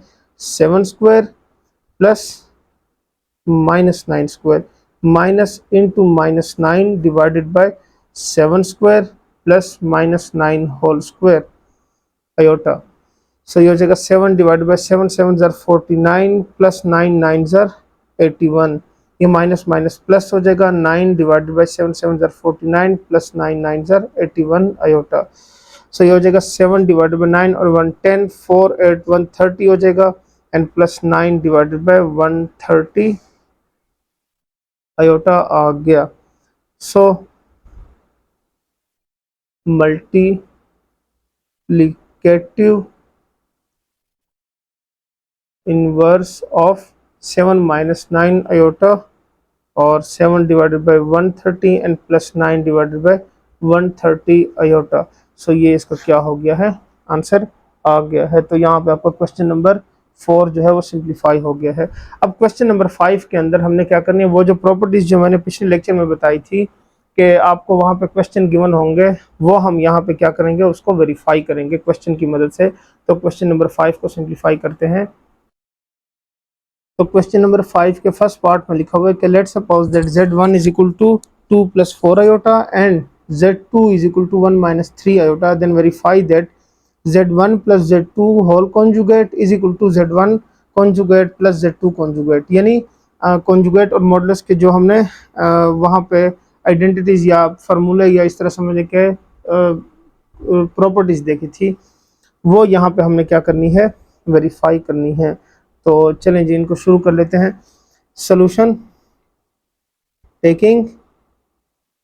[SPEAKER 1] 7 square plus minus 9 square minus into minus 9 divided by 7 square plus minus 9 whole square iota. So ये हो जाएगा 7 डिवाइडेड बाई 7 7 ज़र 49 प्लस 9 9 ज़र 81, ये माइनस माइनस प्लस हो जाएगा, 9 डिवाइडेड बाई 7 7 ज़र 49 प्लस 9 9 ज़र 81 आयोटा। सो ये हो जाएगा 7 डिवाइडेड बाई 9 और 1 10 4 8 1 30 हो जाएगा, and plus 9 divided by 130 iota आ गया। So multiplicative inverse of 7 minus 9 iota और 7 divided by 130 and plus 9 divided by 130 iota. So ये इसका क्या हो गया है, आंसर आ गया है। तो यहाँ पे आपका क्वेश्चन नंबर 4 जो है वो सिंप्लीफाई हो गया है। अब क्वेश्चन नंबर 5 के अंदर हमने क्या करनी है, वो जो प्रॉपर्टीज जो मैंने पिछले लेक्चर में बताई थी कि आपको वहाँ पे क्वेश्चन गिवन होंगे, वो हम यहाँ पे क्या करेंगे, उसको वेरीफाई करेंगे क्वेश्चन की मदद से। तो क्वेश्चन नंबर 5 को सिंप्लीफाई करते हैं। तो क्वेश्चन नंबर 5 के फर्स्ट पार्ट में लिखा हुआ है कि let suppose that z1 is equal to 2 plus 4 iota and z2 is equal to 1 minus 3 iota, then verify that z1 plus z2 whole conjugate is equal to z1 conjugate plus z2 conjugate. यानी conjugate और modulus के जो हमने वहाँ पे identities या फार्मूले या इस तरह समझने के प्रॉपर्टीज देखी थी, वो यहाँ पे हमने क्या करनी है, वेरीफाई करनी है। तो चलें जी, इनको शुरू कर लेते हैं। Solution taking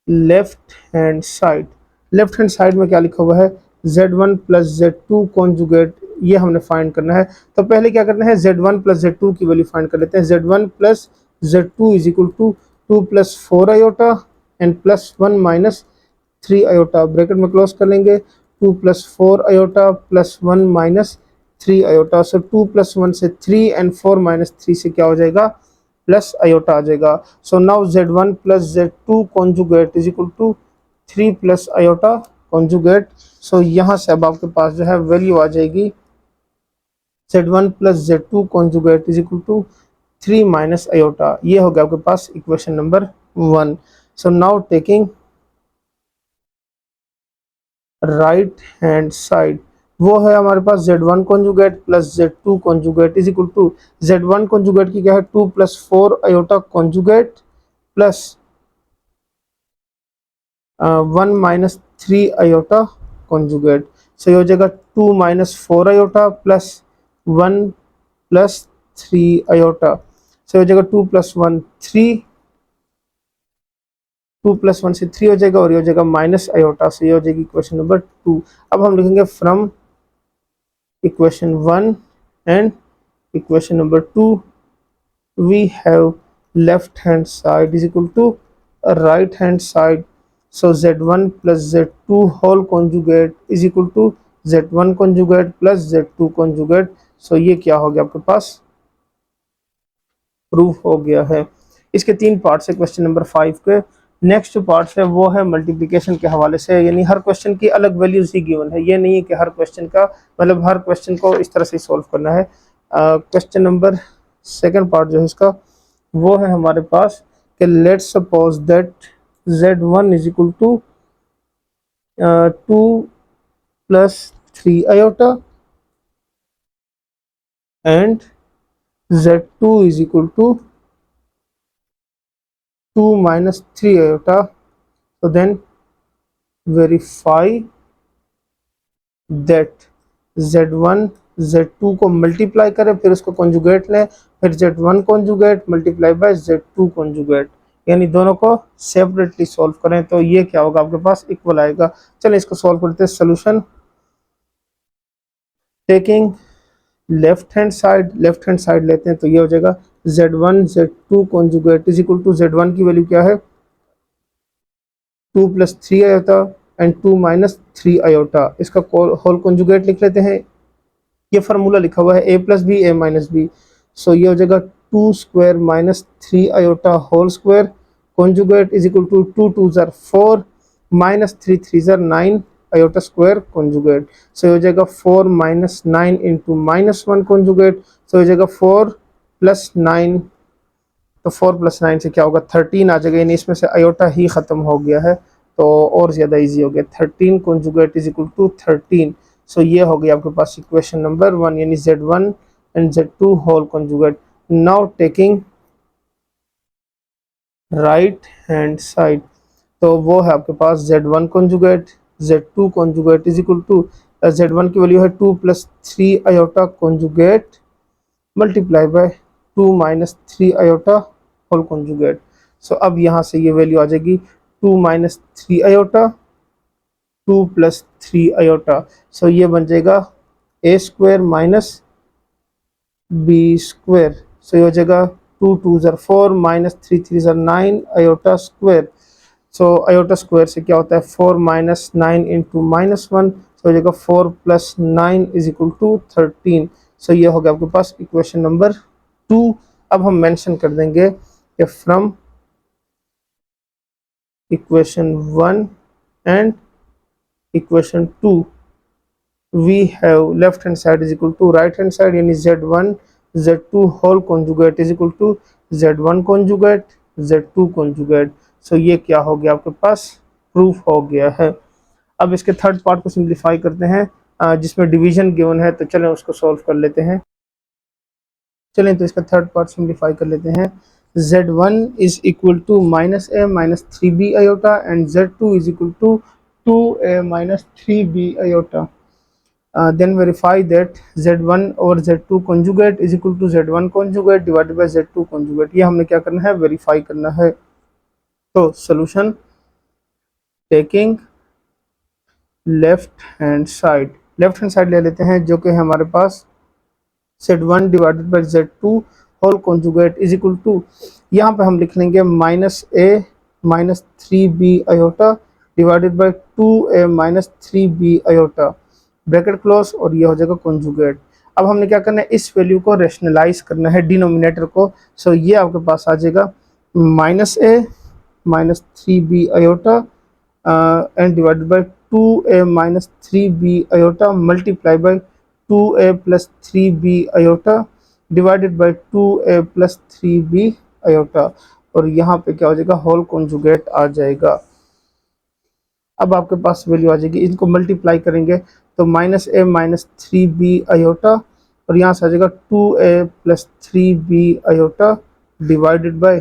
[SPEAKER 1] left hand side, left hand side में क्या लिखा हुआ है, z1 प्लस z2 कॉन्जुगेट, ये हमने फाइंड करना है। तो पहले क्या करना है, z1 प्लस z2 की वैल्यू फाइंड कर लेते हैं। z1 plus z2 is equal to 2 plus 4 iota and plus 1 minus 3 iota, bracket में क्लोज कर लेंगे, 2 plus 4 iota plus 1 minus 3 iota. So 2 plus 1 से 3 एंड 4 माइनस 3 से क्या हो जाएगा, प्लस आयोटा आ जाएगा। So now z1 plus z2 conjugate is equal to 3 plus iota conjugate. So यहाँ से अब आपके पास जो है वैल्यू आ जाएगी z1 plus z2 conjugate is equal to 3 minus iota. ये हो गया आपके पास equation number 1। So now taking right hand side, वो है हमारे पास z1 conjugate plus z2 conjugate is equal to z1 conjugate की क्या है 2 plus 4 iota conjugate plus 1 minus 3 iota conjugate. So ये हो जाएगा 2 minus 4 iota plus 1 plus 3 iota. So हो जाएगा 2 प्लस 1 3, 2 प्लस 1 से 3 हो जाएगा और ये हो जाएगा माइनस आयोटा। से ये हो जाएगी इक्वेशन नंबर 2। अब हम लिखेंगे from equation 1 and equation number 2 we have left hand side is equal to right hand side. So z1 plus z2 whole conjugate is equal to z1 conjugate plus z2 conjugate. So ये क्या हो गया आपके पास proof हो गया है। इसके 3 parts है क्वेश्चन नंबर 5 के। नेक्स्ट जो पार्ट्स है वो है मल्टीप्लिकेशन के हवाले से, यानी हर क्वेश्चन की अलग वैल्यूज ही गिवन है। ये नहीं है कि हर क्वेश्चन का मतलब हर क्वेश्चन को इस तरह से सॉल्व करना है। क्वेश्चन नंबर सेकंड पार्ट जो है इसका वो है हमारे पास कि let's suppose that z1 is equal to 2 plus 3 iota and z2 is equal to 2 minus 3 iota. So then verify that z1 z2 को मल्टीप्लाई करें, फिर उसको कॉन्जुगेट लें, फिर z1 conjugate multiply by z2 conjugate, यानी दोनों को सेपरेटली सॉल्व करें तो ये क्या होगा आपके पास इक्वल आएगा। चलिए इसको सॉल्व करते हैं। Solution taking left hand side लेते हैं तो ये हो जाएगा z1 z2 conjugate is equal to z1 की वैल्यू क्या है 2 plus 3 iota and 2 minus 3 iota. इसका होल कॉन्जुगेट लिख लेते हैं। ये फार्मूला लिखा हुआ है a plus B a minus B. So ये हो जाएगा 2 square minus 3 iota whole square conjugate is equal to 2 2 जार 4 माइनस 3 3 जार 9 आयोटा स्क्वायर कॉन्जुगेट। सो हो जाएगा 4 minus 9 into minus 1 conjugate. So हो जाएगा 4 प्लस 9, तो 4 प्लस 9 से क्या होगा 13 आ जाएगा, यानी इसमें से आयोटा ही ख़त्म हो गया है तो और ज़्यादा इजी हो गया। 13 कॉन्जुगेट इज इक्वल टू 13। सो ये हो गया आपके पास इक्वेशन नंबर 1, यानी z1 and z2 whole conjugate. Now taking right hand side, तो वो है आपके पास z1 conjugate z2 conjugate is equal to z1 की वैल्यू है 2 plus 3 iota conjugate multiply by 2 minus 3 iota whole conjugate. So अब यहाँ से ये वैल्यू आ जाएगी 2 minus 3 iota 2 plus 3 iota. So ये बन जाएगा a square minus b square. So ये हो जाएगा 2 2 ज़र 4 माइनस 3 3 ज़र 9 iota square. So iota square से क्या होता है 4 माइनस 9 इंटू माइनस 1। सो हो जाएगा 4 प्लस 9 इज इक्वल टू 13। सो ये हो गया आपके पास इक्वेशन नंबर 2। अब हम मेंशन कर देंगे कि from equation 1 and equation 2 we have left hand side is equal to right hand side, यानी z1 z2 whole conjugate is equal to z1 conjugate z2 conjugate. So ये क्या हो गया आपके पास प्रूफ हो गया है। अब इसके थर्ड पार्ट को सिंप्लीफाई करते हैं जिसमें डिवीजन गिवन है, तो चलें उसको सॉल्व कर लेते हैं। चलें तो इसका थर्ड पार्ट सिंप्लीफाई कर लेते हैं। z1 is equal to minus a minus 3b iota and z2 is equal to 2a minus 3b iota. Then verify that z1 और z2 conjugate is equal to z1 conjugate divided by z2 conjugate। ये हमने क्या करना है verify करना है। तो solution taking left hand side ले लेते हैं जो कि है हमारे पास z1 divided by z2 whole conjugate is equal to, यहाँ पे हम लिख लेंगे minus a minus 3b iota divided by 2a minus 3b iota bracket close, और ये हो जाएगा कॉन्जुगेट। अब हमने क्या करना है इस वैल्यू को रैशनलाइज करना है डिनोमिनेटर को। सो ये आपके पास आ जाएगा minus a minus 3b iota and divided by 2a minus 3b iota multiply by 2a plus 3b iota divided by 2a plus 3b iota, और यहाँ पे क्या हो जाएगा, होल कॉन्जुगेट आ जाएगा। अब आपके पास वैल्यू आ जाएगी, इनको मल्टीप्लाई करेंगे तो माइनस ए माइनस 3b आयोटा, और यहाँ से आ जाएगा 2a plus 3b iota divided by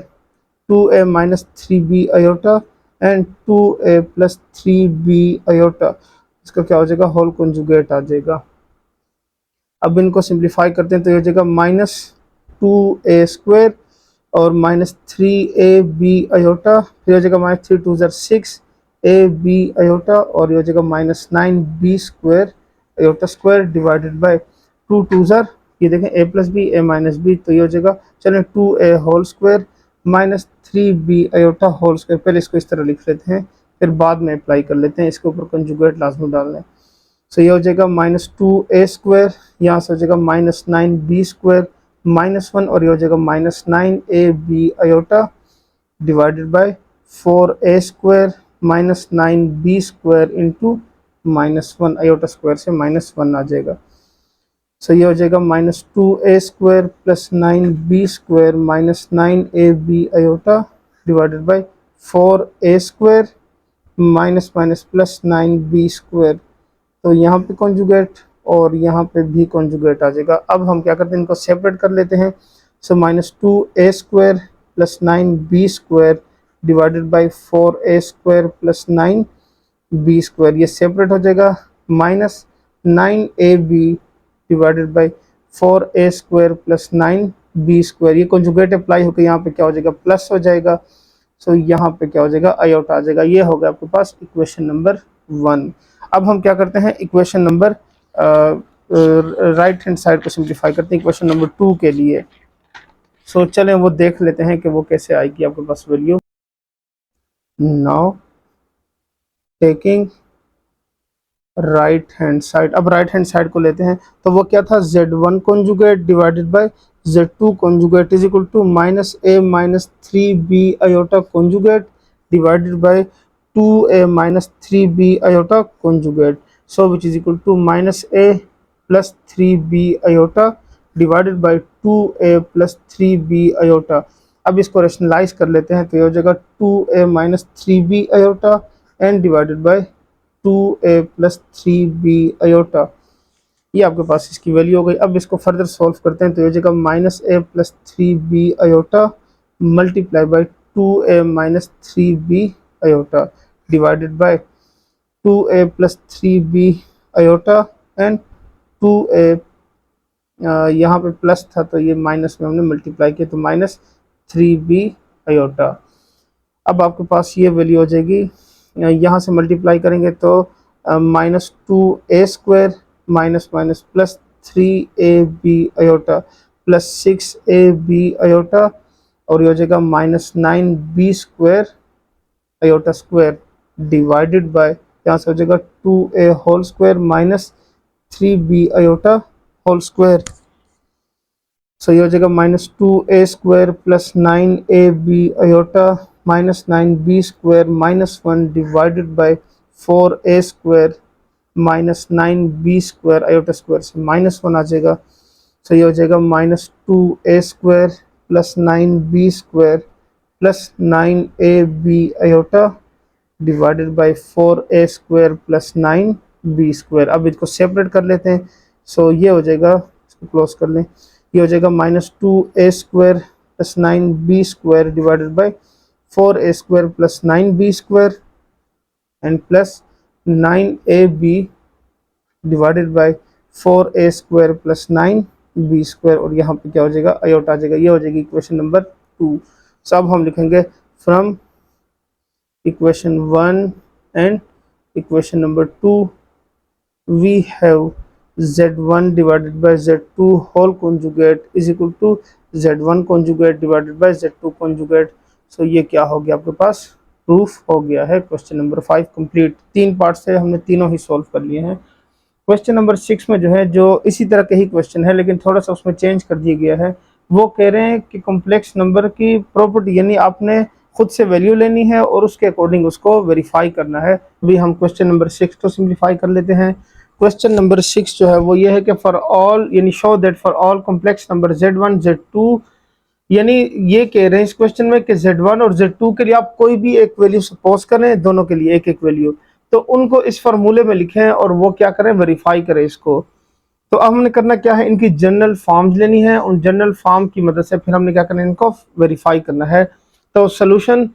[SPEAKER 1] 2a minus 3b iota and 2a plus 3b iota, इसका क्या हो जाएगा, होल कॉन्जुगेट आ जाएगा। अब इनको सिंप्लीफाई करते हैं तो ये हो जाएगा माइनस 2a स्क्वायर और माइनस 3ab आयोटा, फिर हो जाएगा माइनस 3 2 6 ab आयोटा, और ये हो जाएगा minus 9b square iota square divided by 2 2 ये देखें a plus B a minus b, तो ये हो जाएगा, चलें 2a whole square minus 3b iota whole square. पहले इसको इस तरह लिख लेते हैं, फिर बाद में अप्लाई कर लेते हैं, इसके ऊपर कंजुगेट लाजमी डालना है। सो ये हो जाएगा माइनस 2a स्क्वायर, यहाँ से हो जाएगा माइनस 9b स्क्वायर माइनस 1, और ये हो जाएगा minus 9ab iota divided by 4a square minus 9b square into minus 1, iota square से माइनस 1 आ जाएगा। सो ये हो जाएगा minus 2a square plus 9b square minus 9ab iota divided by 4a square minus minus plus 9b square, तो यहाँ पे conjugate और यहाँ पे भी कॉन्जुगेट आ जाएगा। अब हम क्या करते हैं, इनको सेपरेट कर लेते हैं। So minus 2a square plus 9b square divided by 4a square plus 9b square, ये सेपरेट हो जाएगा। Minus 9ab divided by 4a square plus 9b square, ये कॉन्जुगेट अप्लाई होकर यहाँ पे क्या हो जाएगा, प्लस हो जाएगा। सो यहाँ पे क्या हो जाएगा, आयोटा आ जाएगा। ये हो गया आपके पास इक्वेशन नंबर 1। अब हम क्या करते हैं, equation number right hand side को सिंप्लीफाई करते हैं इक्वेशन नंबर 2 के लिए। सो चलें वो देख लेते हैं कि वो कैसे आएगी आपके पास value. Now taking right hand side, अब राइट हैंड साइड को लेते हैं तो वो क्या था, z1 conjugate divided by z2 conjugate is equal to minus a minus 3b iota conjugate divided by 2a minus 3b iota conjugate, so which is equal to minus a plus 3b iota divided by 2a plus 3b iota. अब इसको rationalise कर लेते हैं तो ये हो जाएगा 2a minus 3b iota and divided by 2a plus 3b iota, ये आपके पास इसकी वैल्यू हो गई। अब इसको फर्दर सॉल्व करते हैं तो ये हो जाएगा minus a plus 3b iota multiply bye 2a minus 3b iota divided by 2a plus 3b iota and 2a, यहाँ पे प्लस था तो ये माइनस में हमने मल्टीप्लाई किया तो माइनस 3b आयोटा। अब आपके पास ये वैल्यू हो जाएगी, यहाँ से मल्टीप्लाई करेंगे तो minus 2a square minus minus plus 3ab iota plus 6ab iota, और ये हो जाएगा minus 9b square iota square divided by, यहाँ से हो जाएगा 2a whole square minus 3b iota whole square. So ये हो जाएगा minus 2a square plus 9ab iota minus 9b square minus 1 divided by 4a square minus 9b square iota square से minus 1 आ जाएगा। सो ये हो जाएगा minus 2a square plus 9b square plus 9ab iota divided by 4a square plus 9b square. अब इसको separate कर लेते हैं। सो ये हो जाएगा, इसको क्लोज कर लें, ये हो जाएगा minus 2a square plus 9b square divided by 4a square plus 9b square and plus 9ab divided by 4a square plus 9b square, और यहाँ पे क्या हो जाएगा, आयोटा आ जाएगा। ये हो जाएगी इक्वेशन नंबर 2। सो अब हम लिखेंगे from equation 1 and equation number 2 we have z1 divided by z2 whole conjugate is equal to z1 conjugate divided by z2 conjugate. So ये क्या हो गया, आपके पास प्रूफ हो गया है। Question number 5 complete. 3 पार्ट से हमने तीनों ही सॉल्व कर लिए हैं। क्वेश्चन नंबर 6 में जो है, जो इसी तरह के ही क्वेश्चन है लेकिन थोड़ा सा उसमें चेंज कर दिया गया है। वो कह रहे हैं कि कॉम्प्लेक्स नंबर की प्रॉपर्टी, यानी आपने खुद से वैल्यू लेनी है और उसके अकॉर्डिंग उसको वेरीफाई करना है। अभी हम क्वेश्चन नंबर 6 को सिंप्लीफाई कर लेते हैं। क्वेश्चन नंबर 6 जो है वो ये है कि फॉर ऑल यानी show that for all complex number Z1 Z2, यानी ये कह रहे हैं इस क्वेश्चन में कि Z1 और Z2 के लिए आप कोई भी एक वैल्यू सपोज करें, दोनों के लिए एक एक वैल्यू, तो उनको इस फार्मूले में लिखें और वो क्या करें, वेरीफाई करें इसको। तो अब हमने करना क्या है, इनकी जनरल फॉर्म्स लेनी है, उन जनरल फॉर्म की मदद से फिर हमने क्या करना है, इनको वेरीफाई करना है। तो solution,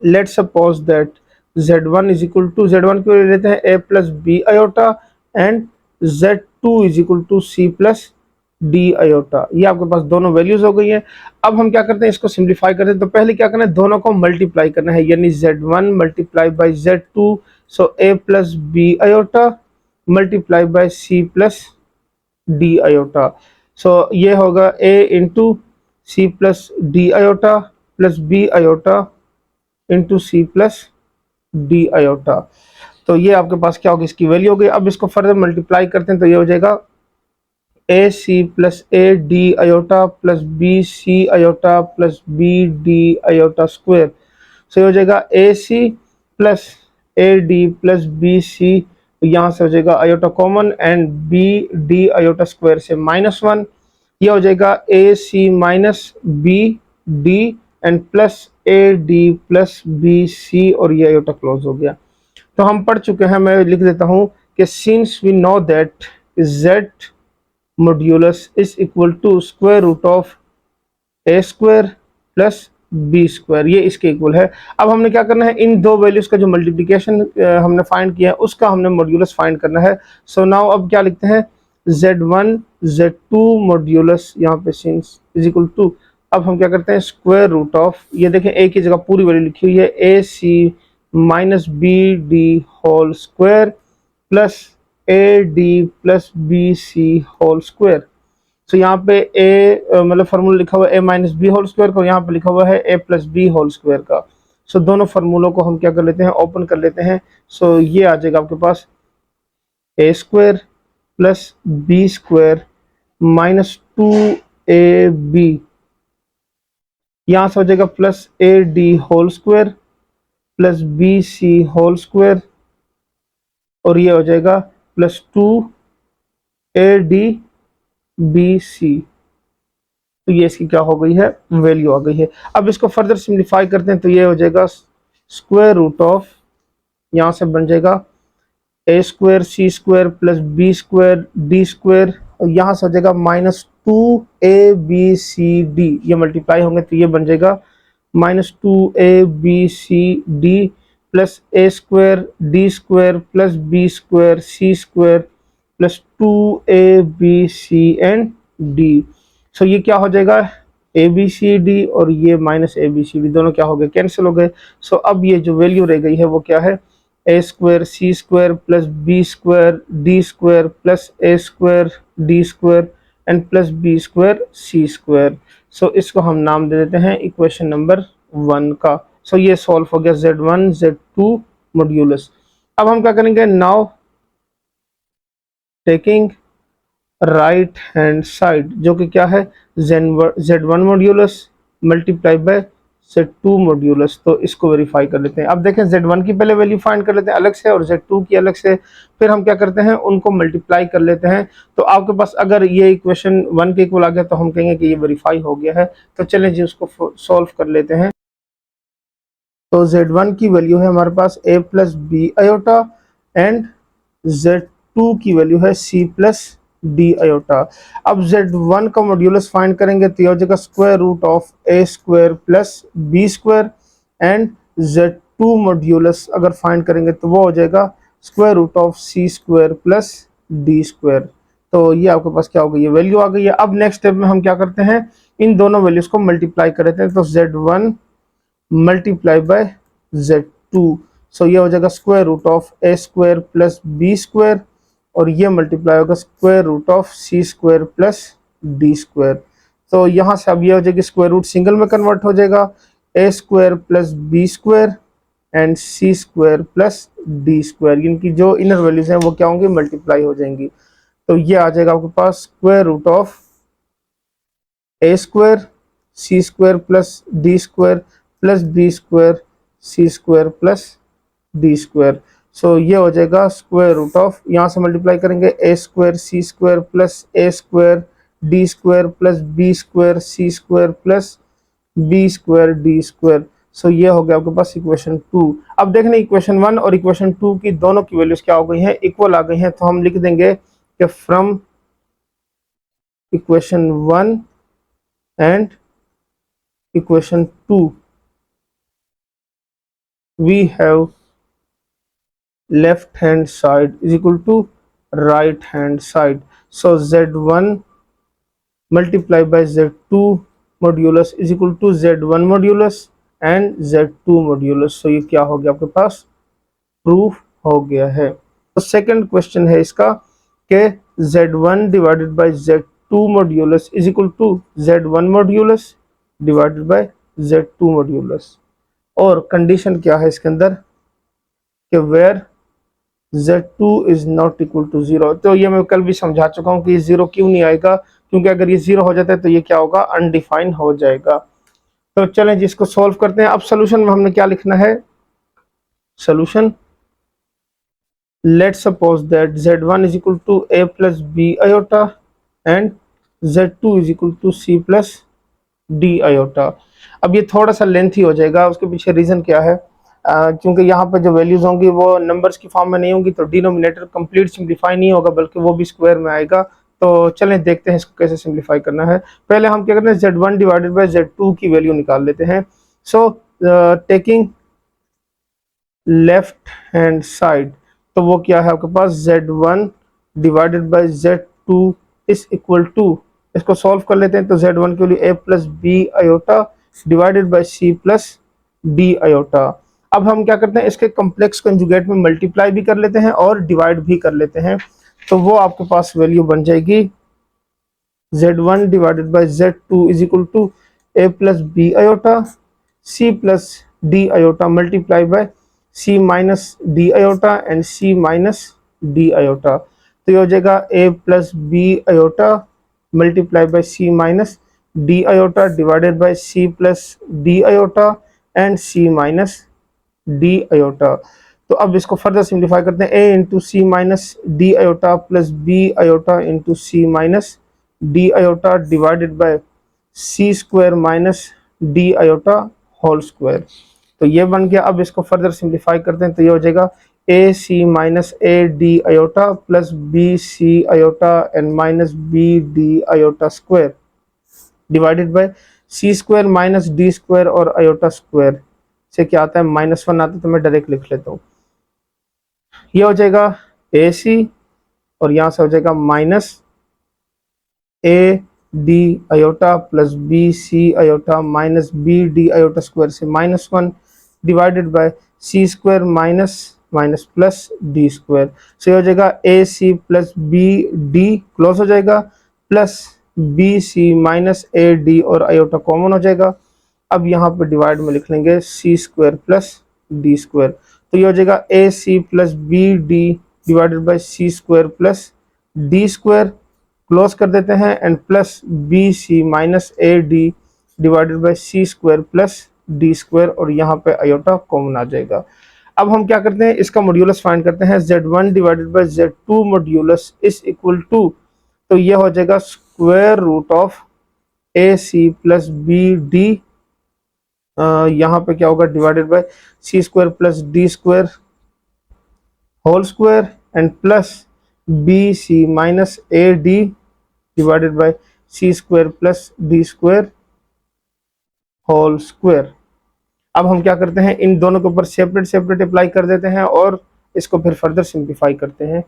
[SPEAKER 1] let's suppose that Z1 is equal to, Z1 की वैल्यू लेते हैं a plus B iota and Z2 is equal to c plus D iota. ये आपके पास दोनों वैल्यूज हो गई हैं। अब हम क्या करते हैं, इसको सिंप्लीफाई करते हैं। तो पहले क्या करना है, दोनों को मल्टीप्लाई करना है, यानी Z1 multiply by Z2, so a plus B iota multiply by C plus D iota. So ये होगा a into C plus D iota plus B iota into C plus D iota. तो ये आपके पास क्या होगी, इसकी वैल्यू हो गई। अब इसको फर्दर मल्टीप्लाई करते हैं तो ये हो जाएगा A C plus A D iota plus B C iota plus B D iota square. So ये हो जाएगा A C plus A D plus B C, यहाँ से हो जाएगा iota common and B D iota square से -1, ये हो जाएगा A C minus B D and plus A D plus B C, और ये आयोटा क्लोज हो गया। तो हम पढ़ चुके हैं, मैं लिख देता हूं कि since we know that z modulus is equal to square root of A square plus B square, ये इसके इक्वल है। अब हमने क्या करना है, इन दो वैल्यूज का जो मल्टीप्लिकेशन हमने फाइंड किया है उसका हमने मॉड्यूलस फाइंड करना है। सो नाउ अब क्या लिखते हैं, Z1 Z2 मॉड्यूलस, यहाँ पे सिंस इज इक्वल टू, अब हम क्या करते हैं स्क्वायर रूट ऑफ, ये देखें ए की जगह पूरी वैल्यू लिखी हुई है, A C minus B D whole square plus A D plus B C whole square. तो यहाँ पे ए मतलब फार्मूला लिखा हुआ है A minus B whole square का, यहाँ पे लिखा हुआ है A plus B whole square का। सो दोनों फार्मूलों को हम क्या कर लेते हैं, ओपन कर लेते हैं। सो ये आ जाएगा आपके पास A square plus B square minus 2ab, यहाँ से हो जाएगा plus A D whole square plus B C whole square, और ये हो जाएगा प्लस 2ad बी सी। तो ये इसकी क्या हो गई है, वैल्यू आ गई है। अब इसको फर्दर सिंप्लीफाई करते हैं तो ये हो जाएगा स्क्वायर रूट ऑफ, यहाँ से बन जाएगा A square C square plus B square D square, और यहाँ से हो जाएगा -2abcd, ये मल्टीप्लाई होंगे तो ये बन जाएगा -2abcd प्लस ए square D square plus B square सी स्क्वायर प्लस 2abc&d। सो ये क्या हो जाएगा, ABCD और ये -ABCD दोनों क्या हो गए, कैंसिल हो गए। सो अब ये जो वैल्यू रह गई है वो क्या है, A square C square plus B square D square plus A square D square and plus B square C square. So इसको हम नाम दे देते हैं इक्वेशन नंबर 1 का। सो ये सॉल्व हो गया Z1 Z2 मॉड्यूलस। अब हम क्या करेंगे, now taking right hand side, जो कि क्या है Z1 modulus multiply by Z2 modulus, तो इसको वेरीफाई कर लेते हैं। अब देखें Z1 की पहले वैल्यू फाइंड कर लेते हैं अलग से और Z2 की अलग से, फिर हम क्या करते हैं उनको मल्टीप्लाई कर लेते हैं। तो आपके पास अगर ये इक्वेशन 1 के इक्वल आ गया तो हम कहेंगे कि ये वेरीफाई हो गया है। तो चलें जी उसको सॉल्व कर लेते हैं। तो Z1 की वैल्यू है हमारे पास a plus B iota and Z2 की वैल्यू है c प्लस डी आयोटा। अब Z1 का मॉड्यूलस फाइंड करेंगे तो ये हो जाएगा square root of a square plus B square and Z2 modulus अगर फाइंड करेंगे तो वो हो जाएगा square root of c square plus D square. तो ये आपके पास क्या हो गई, ये वैल्यू आ गई है। अब नेक्स्ट स्टेप में हम क्या करते हैं, इन दोनों वैल्यूज को मल्टीप्लाई कर देते हैं। तो Z1 मल्टीप्लाई बाय Z2, सो ये हो जाएगा square root of A square plus B square, और ये मल्टीप्लाई होगा square root of C square plus D square. तो यहाँ से अब ये हो जाएगी स्क्वायर रूट सिंगल में कन्वर्ट हो जाएगा, A square plus B square and C square plus D square, इनकी जो इनर वैल्यूज हैं वो क्या होंगी, मल्टीप्लाई हो जाएंगी। तो ये आ जाएगा आपके पास square root of A square C square plus D square plus B square C square plus D square. So ये हो जाएगा स्क्वायर रूट ऑफ, यहाँ से मल्टीप्लाई करेंगे A square C square plus A square D square plus B square C square plus B square D square. So ये हो गया आपके पास इक्वेशन 2। अब देखने इक्वेशन 1 और इक्वेशन 2 की दोनों की वैल्यूज क्या हो गई हैं, इक्वल आ गई हैं। तो हम लिख देंगे कि from equation 1 and equation 2 we have left hand side is equal to right hand side. So z1 multiplied by z2 modulus is equal to z1 modulus and z2 modulus. So ये क्या हो गया आपके पास, प्रूफ हो गया है। तो second question है इसका कि z1 divided by z2 modulus is equal to z1 modulus divided by z2 modulus. और कंडीशन क्या है इसके अंदर कि where z2 is not equal to 0। तो ये मैं कल भी समझा चुका हूँ कि ये 0 क्यों नहीं आएगा, क्योंकि अगर ये 0 हो जाता है तो ये क्या होगा, अनडिफाइंड हो जाएगा। तो चलें जिसको सॉल्व करते हैं। अब सोल्यूशन में हमने क्या लिखना है, solution let's suppose that z1 is equal to a plus B iota and z2 is equal to c plus D iota. अब ये थोड़ा सा लेंथी हो जाएगा, उसके पीछे रीजन क्या है, क्योंकि यहाँ पर जो वैल्यूज होंगी वो नंबर्स की फॉर्म में नहीं होंगी, तो डिनोमिनेटर कंप्लीट सिंप्लीफाई नहीं होगा बल्कि वो भी स्क्वायर में आएगा। तो चलें देखते हैं इसको कैसे सिंप्लीफाई करना है। पहले हम क्या करते हैं, z1 डिवाइडेड बाय z2 की वैल्यू निकाल लेते हैं। So taking left hand side, तो वो क्या है आपके पास, z1 divided by z2 is equal to, इसको सॉल्व कर लेते हैं। तो z1 के लिए a plus B iota divided by c plus D iota. अब हम क्या करते हैं, इसके कॉम्प्लेक्स कंजुगेट में मल्टीप्लाई भी कर लेते हैं और डिवाइड भी कर लेते हैं। तो वो आपके पास वैल्यू बन जाएगी z1 divided by z2 is equal to a plus B iota c plus D iota multiply by c minus d iota and c minus d iota. तो ये हो जाएगा a plus B iota multiply by c minus d iota divided by c plus D iota and c minus d iota. तो अब इसको further simplify करते हैं, a into c minus d iota plus B iota into c minus d iota divided by C square minus d iota whole square. तो ये बन गया। अब इसको फर्दर सिंप्लीफाई करते हैं, तो ये हो जाएगा A C minus A D iota plus B C iota and minus B D iota square divided by C square minus D square और आयोटा स्क्वायर से क्या आता है, -1 आता है। तो मैं डायरेक्ट लिख लेता हूँ, ये हो जाएगा ए सी और यहाँ से हो जाएगा माइनस ए D iota plus B C iota minus B D iota square से -1 divided by C square minus minus plus D square से हो जाएगा A C plus B D close हो जाएगा प्लस बी सी माइनस ए D और iota common हो जाएगा। अब यहाँ पर डिवाइड में लिख लेंगे C square plus D square. तो ये हो जाएगा A C plus B D divided by C square plus D square close कर देते हैं and plus B C minus A d divided by C square plus D square और यहाँ पे आयोटा कॉमन आ जाएगा। अब हम क्या करते हैं, इसका मॉड्यूलस फाइंड करते हैं। z1 divided by z2 modulus is equal to, तो ये हो जाएगा square root of a C plus B d, यहाँ पे क्या होगा divided by C square plus D square whole square and plus B C minus A d divided by C square plus D square whole square. अब हम क्या करते हैं, इन दोनों के ऊपर सेपरेट सेपरेट अप्लाई कर देते हैं और इसको फिर फर्दर सिंप्लीफाई करते हैं।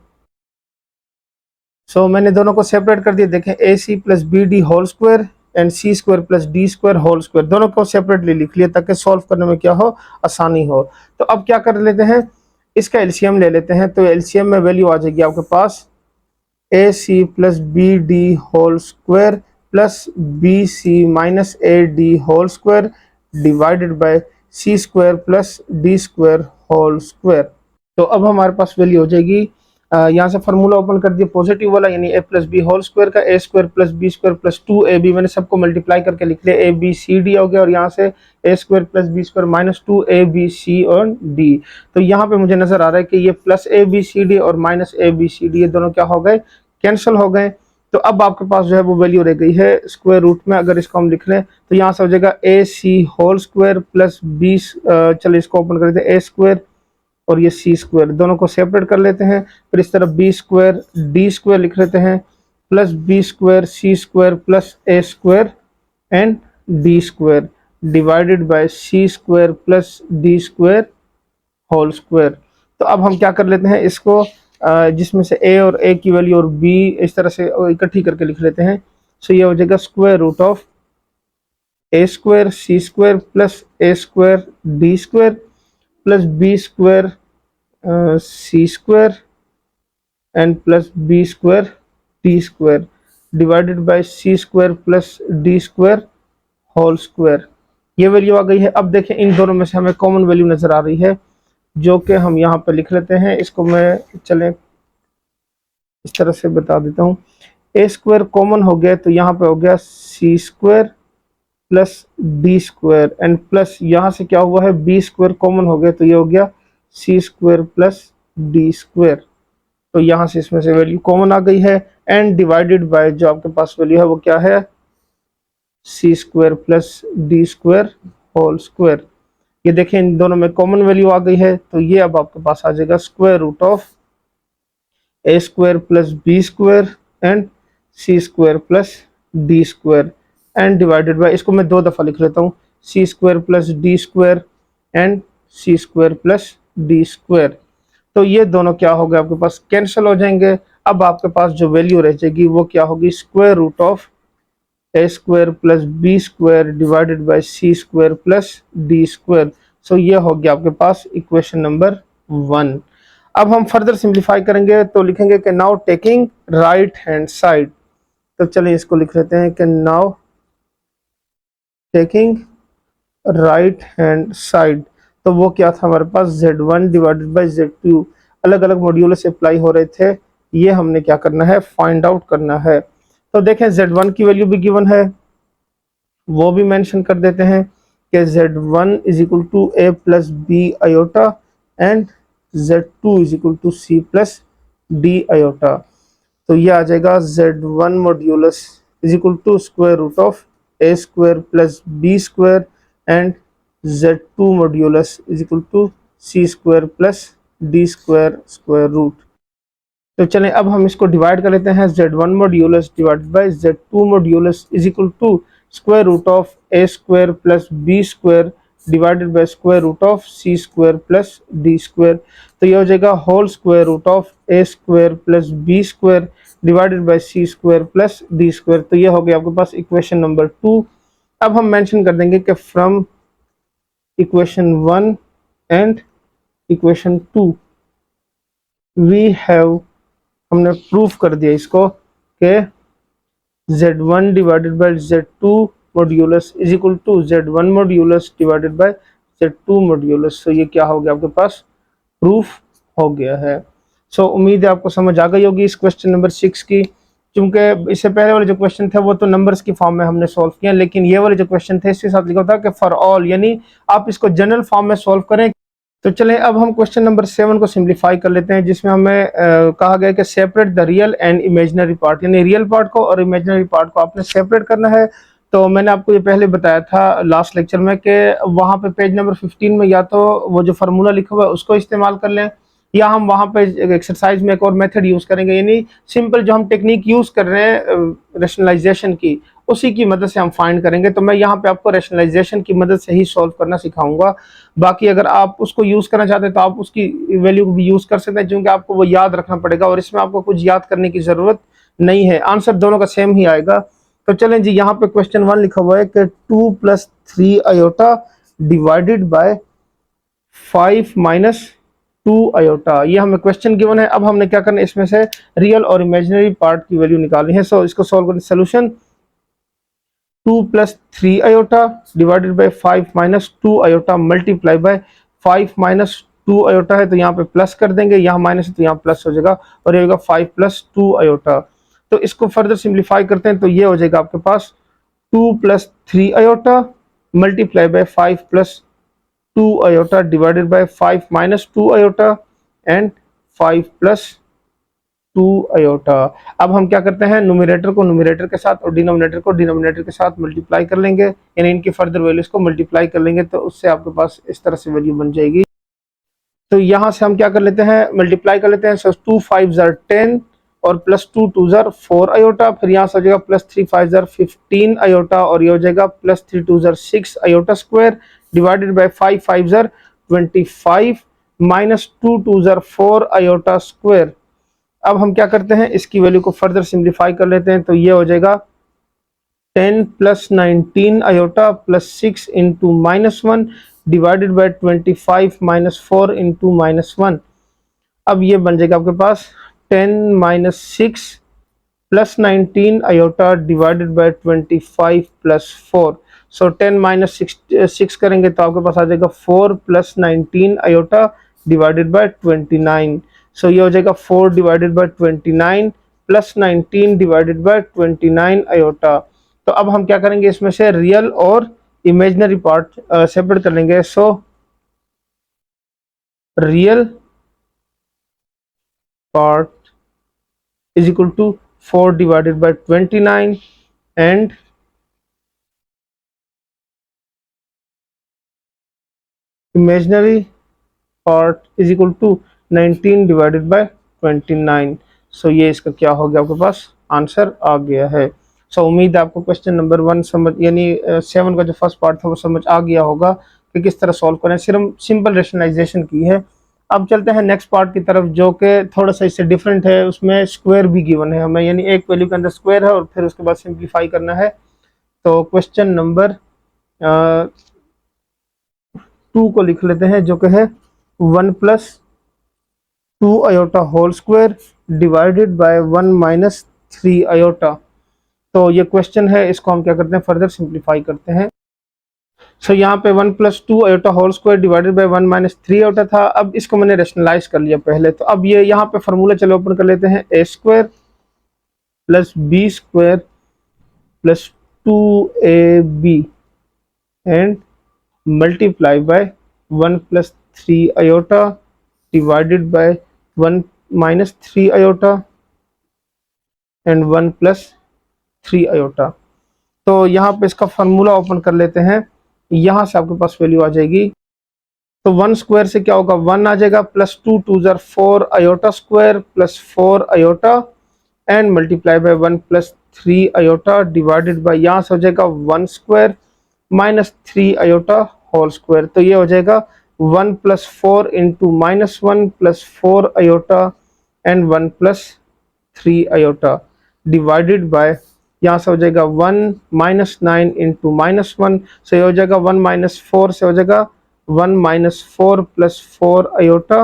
[SPEAKER 1] सो मैंने दोनों को सेपरेट कर दिया, देखें A C plus B D whole square and C square plus D square whole square, दोनों को सेपरेटली लिख लिया ताकि सॉल्व करने में क्या हो, आसानी हो। तो अब क्या कर लेते हैं, इसका एलसीएम ले लेते हैं। तो एलसीएम में वैल्यू आ जाएगी आपके पास A C plus B D whole square plus B C minus A D whole square divided by C square plus D square whole square. तो अब हमारे पास वैल्यू हो जाएगी यहाँ से फार्मूला ओपन कर दिया पॉजिटिव वाला, यानी A plus B whole square का, A square plus B square plus 2ab मैंने सबको मल्टीप्लाई करके लिख लिया, ए बी सी डी हो गया, और यहाँ से A square plus B square minus 2abc और डी। तो यहाँ पे मुझे नजर आ रहा है कि ये प्लस abcd और माइनस abcd ये दोनों क्या हो गए, कैंसिल हो गए। तो अब आपके पास जो है वो वैल्यू रह गई है स्क्वायर रूट में। अगर इसको हम लिख लें तो यहाँ से हो जाएगा A C whole square plus B, चलिए इसको ओपन कर देते हैं, ए स्क्वायर और ये सी स्क्वायर दोनों को सेपरेट कर लेते हैं, फिर इस तरफ बी स्क्वायर डी स्क्वायर लिख लेते हैं, plus B square C square plus A square and d square divided by C square plus D square whole square. तो अब हम क्या कर लेते हैं इसको, जिसमें से ए और ए की वैल्यू और बी इस तरह से इकट्ठी करके लिख लेते हैं। सो ये हो जाएगा square root of A square C square plus A square D square plus B square C square and plus B square D square divided by C square plus D square whole square. ये value आ गई है। अब देखें इन दोनों में से हमें कॉमन वैल्यू नजर आ रही है, जो कि हम यहाँ पे लिख लेते हैं। इसको मैं चलें इस तरह से बता देता हूँ, ए स्क्वायर कॉमन हो गया तो यहाँ पे हो गया C square plus D square and plus यहाँ से क्या हुआ है बी स्क्वायर कॉमन हो गया तो ये हो गया C square plus D square. तो यहाँ से इसमें से वैल्यू कॉमन आ गई है एंड डिवाइडेड बाय जो आपके पास वैल्यू है वो क्या है, C square plus D square whole square. ये देखें इन दोनों में कॉमन वैल्यू आ गई है, तो ये अब आपके पास आ जाएगा square root of A square plus B square and C square plus D square and divided by, इसको मैं 2 दफ़ा लिख लेता हूँ, c square plus D square and C square plus D square. तो ये दोनों क्या हो गए आपके पास, कैंसिल हो जाएंगे। अब आपके पास जो वैल्यू रह जाएगी वो क्या होगी, square root of A square plus B square divided by C square plus D square. So ये हो गया आपके पास इक्वेशन नंबर 1। अब हम फर्दर सिंप्लीफाई करेंगे तो लिखेंगे कि now taking right hand side. तो चलिए इसको लिख लेते हैं कि now taking right hand side. तो वो क्या था हमारे पास, z1 डिवाइडेड बाय z2 अलग अलग मॉड्यूल से अप्लाई हो रहे थे, ये हमने क्या करना है फाइंड आउट करना है। तो देखें z1 की वैल्यू भी गिवन है, वो भी मेंशन कर देते हैं कि z1 is equal to a plus B iota and z2 is equal to c plus D iota. तो ये आ जाएगा z1 modulus is equal to square root of a square plus B square and z2 modulus is equal to c square plus D square square root. तो चलें अब हम इसको divide कर लेते हैं, z1 modulus divided by z2 modulus is equal to square root of a square plus B square divided by square root of c square plus D square. तो ये हो जाएगा whole square root of a square plus B square divided by c square plus D square. तो ये हो गया आपके पास इक्वेशन नंबर 2। अब हम मेंशन कर देंगे कि from equation 1 and equation 2 we have, हमने प्रूफ कर दिया इसको कि z1 divided by z2 modulus is equal to z1 modulus divided by z2 modulus. तो ये क्या हो गया आपके पास, प्रूफ हो गया है। सो उम्मीद है आपको समझ आ गई होगी इस क्वेश्चन नंबर 6 की। क्योंकि इससे पहले वाले जो क्वेश्चन थे वो तो नंबर्स की फॉर्म में हमने सॉल्व किया, लेकिन ये वाले जो क्वेश्चन थे इसके साथ लिखा था कि फॉर ऑल, यानी आप इसको जनरल फॉर्म में सॉल्व करें। तो चलें अब हम क्वेश्चन नंबर 7 को सिंप्लीफाई कर लेते हैं, जिसमें हमें कहा गया कि separate the real and imaginary part, यानी रियल पार्ट को और इमेजिनरी पार्ट को आपने सेपरेट करना है। तो मैंने आपको ये पहले बताया था लास्ट लेक्चर में कि वहाँ पे पेज नंबर 15 में या तो वो जो फार्मूला लिखा हुआ है उसको इस्तेमाल कर लें, या हम वहाँ पे एक्सरसाइज में एक और मेथड यूज़ करेंगे, यानी सिंपल जो हम टेक्निक यूज़ कर रहे हैं रैशनलाइजेशन की, उसी की मदद से हम फाइंड करेंगे। तो मैं यहाँ पे आपको रैशनलाइजेशन की मदद से ही सॉल्व करना सिखाऊंगा। बाकी अगर आप उसको यूज़ करना चाहते हैं तो आप उसकी वैल्यू को भी यूज़ कर सकते हैं, क्योंकि आपको वो याद रखना पड़ेगा और इसमें आपको कुछ याद करने की ज़रूरत नहीं है, आंसर दोनों का सेम ही आएगा। तो चलें जी, यहाँ पे क्वेश्चन 1 लिखा हुआ है कि 2 + 3 आयोटा डिवाइडेड बाय 5 - 2 आयोटा, ये हमें क्वेश्चन गिवन है। अब हमने क्या करना है, इसमें से रियल और इमेजिनरी पार्ट की वैल्यू निकालनी है। सो इसको सॉल्व करने solution 2 + 3 iota divided bye 5 - 2 iota multiply bye 5 - 2 iota है तो यहाँ पे प्लस कर देंगे, यहाँ माइनस है तो यहाँ प्लस हो जाएगा, और ये होगा 5 प्लस 2 आयोटा। तो इसको फर्दर सिंप्लीफाई करते हैं तो ये हो जाएगा आपके पास 2 plus 3 iota multiply bye 5 plus 2 iota divided bye 5 minus 2 iota and 5 plus 2 iota. अब हम क्या करते हैं, न्यूमरेटर को न्यूमरेटर के साथ और डिनोमिनेटर को डिनोमिनेटर के साथ मल्टीप्लाई कर लेंगे, यानी इनकी फर्दर वैल्यूज को मल्टीप्लाई कर लेंगे तो उससे आपके पास इस तरह से वैल्यू बन जाएगी। तो यहाँ से हम क्या कर लेते हैं, मल्टीप्लाई कर लेते हैं। सो 2 5 जार 10 और प्लस 2 2 जार 4 आयोटा, फिर यहाँ से हो जाएगा प्लस 3 5 जार 15 आयोटा, और ये हो जाएगा प्लस 3 2 जार 6 iota square divided bye 5 5 jar 25 minus 2 2 जार 4 आयोटा स्क्वायर। अब हम क्या करते हैं, इसकी वैल्यू को फर्दर सिंप्लीफाई कर लेते हैं तो ये हो जाएगा 10 plus 19 iota plus 6 into minus 1 divided by 25 minus 4 into minus 1। अब ये बन जाएगा आपके पास 10 minus 6 plus 19 iota divided by 25 plus 4। So 10 minus 6 करेंगे तो आपके पास आ जाएगा 4 plus 19 iota divided by 29। So ये हो जाएगा 4 divided by 29 plus 19 divided by 29 iota. तो अब हम क्या करेंगे, इसमें से रियल और इमेजिनरी पार्ट सेपरेट कर लेंगे। So real part is equal to 4 divided by 29 and imaginary part is equal to 19 divided by 29। So ये इसका क्या हो गया, आपके पास आंसर आ गया है। सो उम्मीद है आपको क्वेश्चन नंबर 1 समझ, यानी 7 का जो फर्स्ट पार्ट था वो समझ आ गया होगा कि किस तरह सॉल्व करें। सिर्फ सिंपल रेशनलाइजेशन की है। अब चलते हैं नेक्स्ट पार्ट की तरफ जो कि थोड़ा सा इससे डिफरेंट है। उसमें स्क्वायर भी गिवन है हमें, यानी एक वैल्यू के अंदर स्क्वायर है और फिर उसके बाद सिंप्लीफाई करना है। तो क्वेश्चन नंबर 2 को लिख लेते हैं जो कि है 1 plus 2 iota whole square divided by 1 minus 3 iota. तो ये क्वेश्चन है, इसको हम क्या करते हैं, फर्दर सिंप्लीफाई करते हैं। सो यहाँ पे 1 plus 2 iota whole square divided by 1 minus 3 iota था। अब इसको मैंने रेशनलाइज कर लिया पहले, तो अब ये यहाँ पे फॉर्मूला चलो ओपन कर लेते हैं। A square plus B square plus 2ab and multiply by 1 plus 3 iota divided by 1 minus 3 iota and 1 plus 3 iota. तो यहाँ पे इसका फार्मूला ओपन कर लेते हैं। यहाँ से आपके पास वैल्यू आ जाएगी। तो 1 स्क्वायर से क्या होगा, 1 आ जाएगा प्लस 2 2 जार 4 iota square plus 4 iota and multiply by 1 plus 3 iota divided by, यहाँ से हो जाएगा 1 square minus 3 iota whole square. तो ये हो जाएगा 1 plus 4 into minus 1 plus 4 iota and 1 plus 3 iota divided by, यहाँ से हो जाएगा 1 माइनस 9 इंटू माइनस 1। सो ये हो जाएगा 1 माइनस 4 से हो जाएगा 1 माइनस 4 प्लस 4 आयोटा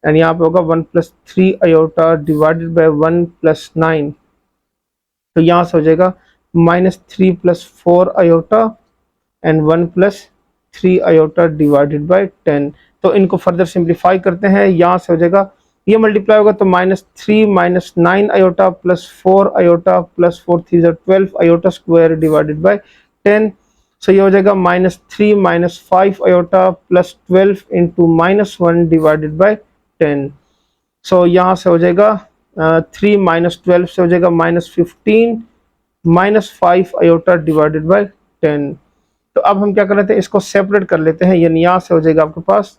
[SPEAKER 1] एंड यहाँ पे होगा 1 plus 3 iota divided by 1 plus 9। तो यहाँ से हो जाएगा minus 3 plus 4 iota and 1 plus 3 iota divided by 10। तो इनको फर्दर सिंप्लीफाई करते हैं। यहाँ से हो जाएगा, ये मल्टीप्लाई होगा तो minus 3 minus 9 iota plus 4 iota plus 4 3 12 iota square divided by 10। सो ये हो जाएगा minus 3 minus 5 iota plus 12 into minus 1 divided by 10। सो यहाँ से हो जाएगा 3 माइनस 12 से हो जाएगा minus 15 minus 5 iota divided by 10। तो अब हम क्या कर लेते हैं, इसको सेपरेट कर लेते हैं। यानी यहाँ से हो जाएगा आपके पास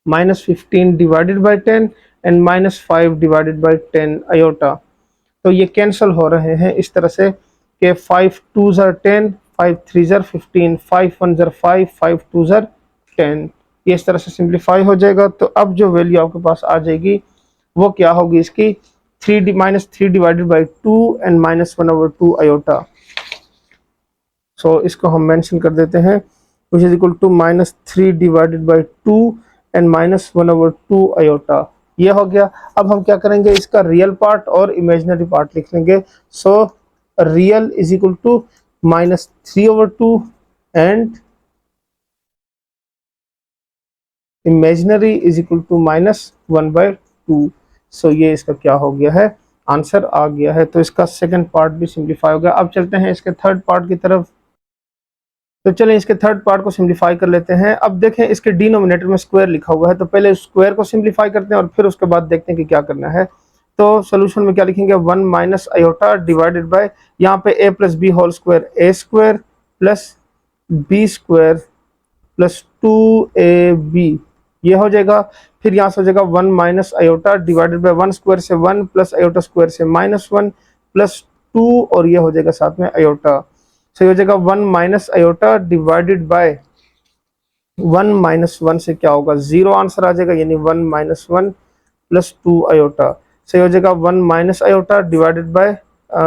[SPEAKER 1] minus 15 divided by 10 and minus 5 divided by 10 iota. तो ये कैंसिल हो रहे हैं इस तरह से कि 5 2 ज़र 10, 5 3 ज़र 15, 5 1 ज़र 5, 5 2 ज़र 10। ये इस तरह से सिंप्लीफाई हो जाएगा। तो अब जो वैल्यू आपके पास आ जाएगी वो क्या होगी इसकी, 3 minus 3 divided by 2 and minus 1/2 iota. So इसको हम मेंशन कर देते हैं, which is equal to minus 3 divided by 2 and minus 1/2 iota. ये हो गया। अब हम क्या करेंगे, इसका रियल पार्ट और इमेजिनरी पार्ट लिख लेंगे। So real is equal to minus 3/2 and imaginary is equal to -1/2। So ये इसका क्या हो गया है, आंसर आ गया है। तो इसका सेकंड पार्ट भी सिंप्लीफाई हो गया। अब चलते हैं इसके थर्ड पार्ट की तरफ। तो चलें इसके थर्ड पार्ट को सिंप्लीफाई कर लेते हैं। अब देखें इसके डिनोमिनेटर में स्क्वायर लिखा हुआ है, तो पहले स्क्वायर को सिंप्लीफाई करते हैं और फिर उसके बाद देखते हैं कि क्या करना है। तो सोल्यूशन में क्या लिखेंगे, 1 माइनस आयोटा डिवाइडेड बाय, यहाँ पे a plus B whole square, a square plus B square plus 2ab, ये हो जाएगा। फिर यहाँ से हो जाएगा 1 minus iota divided by 1 square से 1 प्लस आयोटा स्क्वायर से -1 प्लस 2, और ये हो जाएगा साथ में आयोटा। सो ये हो जाएगा 1 minus iota divided by 1 minus 1 से क्या होगा, 0 आंसर आ जाएगा, यानी 1 माइनस 1 प्लस 2 आयोटा। सही हो जाएगा 1 माइनस आयोटा डिवाइडेड बाय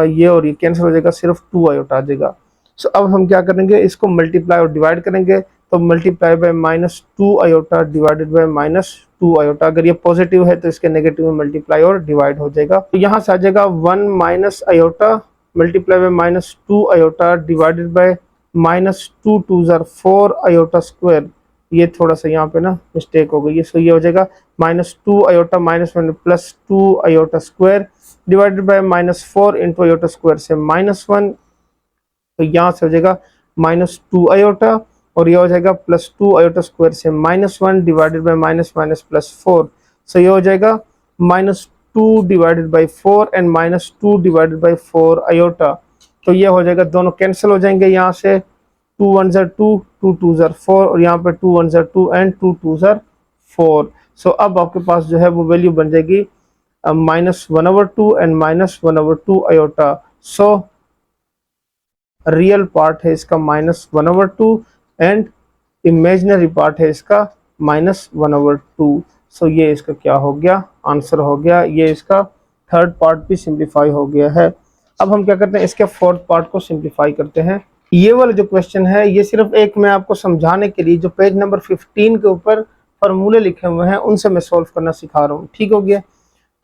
[SPEAKER 1] ये, और ये कैंसिल हो जाएगा, सिर्फ 2 आयोटा आ जाएगा। सो अब हम क्या करेंगे, इसको मल्टीप्लाई और डिवाइड करेंगे। तो multiply by -2 iota divided by -2 iota. अगर ये पॉजिटिव है तो इसके नेगेटिव में मल्टीप्लाई और डिवाइड हो जाएगा। तो यहाँ से आ जाएगा 1 minus iota multiply by -2 iota divided by -2 2 ज़ार 4 आयोटा स्क्वायर। ये थोड़ा सा यहाँ पे ना मिस्टेक हो गई है। सो ये हो जाएगा -2 iota -1 plus 2 iota square divided by -4 into iota square से -1। तो यहाँ से हो जाएगा -2 आयोटा, और ये हो जाएगा +2 आयोटा स्क्वायर से -1 डिवाइडेड बाय -4। सो ये हो जाएगा -2 divided by 4 and -2 divided by 4 iota. तो ये हो जाएगा, दोनों कैंसिल हो जाएंगे यहाँ से, 2 1 ज़ार 2, 2 2 ज़ार 4, और यहाँ पे 2 1 ज़ार 2 एंड 2 2 ज़ार 4। सो अब आपके पास जो है वो वैल्यू बन जाएगी -1/2 and -1/2 iota. So real part है इसका -1/2 एंड इमेजिनरी पार्ट है इसका -1/2। सो ये इसका क्या हो गया, आंसर हो गया। ये इसका थर्ड पार्ट भी सिंप्लीफाई हो गया है। अब हम क्या करते हैं, इसके फोर्थ पार्ट को सिंप्लीफाई करते हैं। ये वाला जो क्वेश्चन है ये सिर्फ एक मैं आपको समझाने के लिए जो पेज नंबर 15 के ऊपर फार्मूले लिखे हुए हैं उनसे मैं सॉल्व करना सिखा रहा हूँ, ठीक हो गया।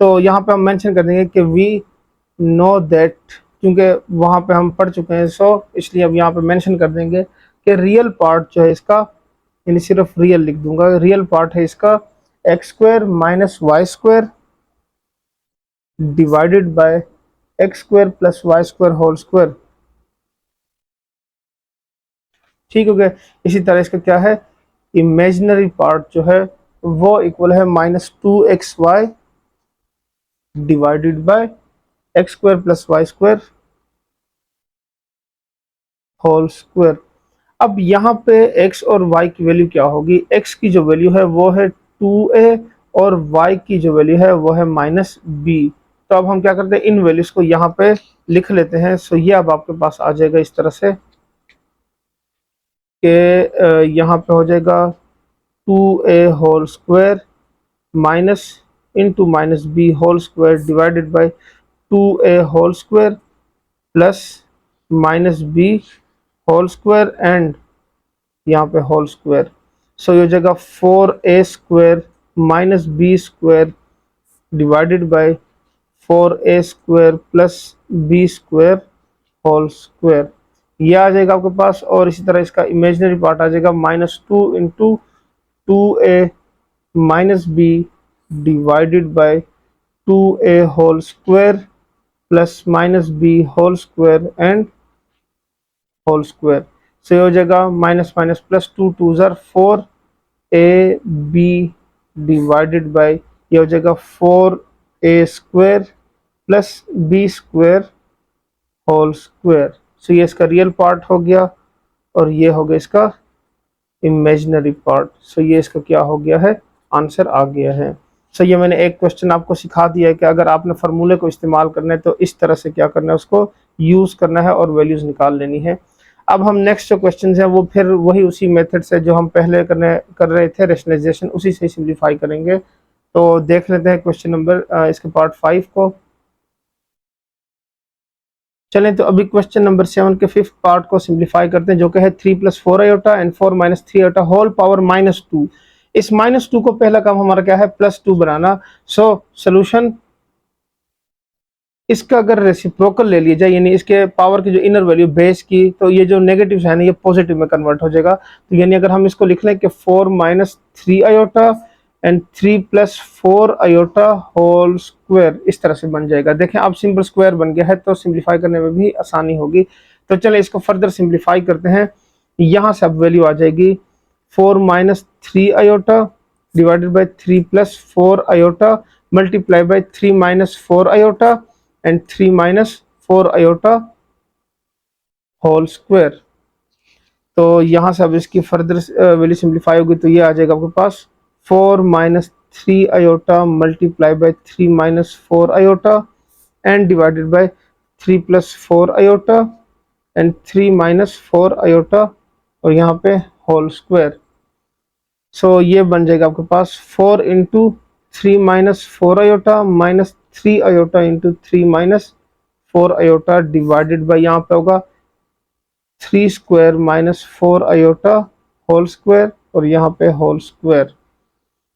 [SPEAKER 1] तो यहाँ पे हम मेंशन कर देंगे कि वी नो दैट, क्योंकि वहाँ पे हम पढ़ चुके हैं, सो इसलिए अब यहाँ पे मेंशन कर देंगे कि रियल पार्ट जो है इसका, यानी सिर्फ रियल लिख दूंगा, रियल पार्ट है इसका x square minus y square divided by x square plus y square whole square, ठीक हो गया। इसी तरह इसका क्या है, इमेजिनरी पार्ट जो है वो इक्वल है -2xy divided by x square plus y square whole square. अब यहाँ पे x और y की वैल्यू क्या होगी, x की जो वैल्यू है वो है 2a और y की जो वैल्यू है वो है -b। तो अब हम क्या करते हैं, इन वैल्यूज को यहाँ पे लिख लेते हैं। सो ये अब आपके पास आ जाएगा इस तरह से कि यहाँ पे हो जाएगा 2a whole square minus into -b whole square divided by 2a whole square plus -b whole square and यहाँ पे होल स्क्वायर। सो ये हो जाएगा 4a square minus b square divided by 4a square plus b square whole square, ये आ जाएगा आपके पास। और इसी तरह इसका इमेजिनरी पार्ट आ जाएगा -2 into 2a minus b divided by 2a whole square plus -b whole square and whole square. So ये हो जाएगा माइनस माइनस प्लस 2 2 ज़ार 4ab डिवाइडेड बाय, ये हो जाएगा 4a square plus b square whole square. So ये इसका real part हो गया और ये हो गया इसका इमेजिनरी पार्ट। सो ये इसका क्या हो गया है, आंसर आ गया है। सो ये मैंने एक क्वेश्चन आपको सिखा दिया है कि अगर आपने फार्मूले को इस्तेमाल करना है तो इस तरह से क्या करना है, उसको यूज करना है और वैल्यूज निकाल लेनी है। अब हम नेक्स्ट जो क्वेश्चन हैं वो फिर वही उसी मेथड से जो हम पहले कर रहे थे रेशनलाइजेशन, उसी से सिंप्लीफाई करेंगे। तो देख लेते हैं क्वेश्चन नंबर इसके पार्ट 5 को। चलें तो अभी क्वेश्चन नंबर 7 के 5th पार्ट को सिंप्लीफाई करते हैं, जो कि है 3 + 4 iota and 4 - 3 iota whole power -2। इस -2 को पहला काम हमारा क्या है, +2 बनाना। सो सोल्यूशन इसका अगर रेसिप्रोकल ले लिया जाए, यानी इसके पावर की जो इनर वैल्यू बेस की, तो ये जो नेगेटिव है ना ये पॉजिटिव में कन्वर्ट हो जाएगा। तो यानी अगर हम इसको लिख लें कि 4 minus 3 iota and 3 plus 4 iota whole square, इस तरह से बन जाएगा। देखें अब सिंपल स्क्वायर बन गया है, तो सिंप्लीफाई करने में भी आसानी होगी। तो चलें इसको फर्दर सिंप्लीफाई करते हैं। यहाँ से अब वैल्यू आ जाएगी 4 minus 3 iota divided by 3 plus 4 iota multiply by 3 minus 4 iota and 3 minus 4 iota whole square. तो यहाँ से अब इसकी फर्दर वैल्यू सिंप्लीफाई होगी, तो ये आ जाएगा आपके पास 4 minus 3 iota multiply by 3 minus 4 iota and divided by 3 plus 4 iota and 3 minus 4 iota और यहाँ पे होल स्क्वायर। सो ये बन जाएगा आपके पास 4 into 3 minus 4 iota minus 3 iota into 3 minus 4 iota divided by यहाँ पे होगा 3 square minus 4 iota whole square और यहाँ पे होल स्क्वायर।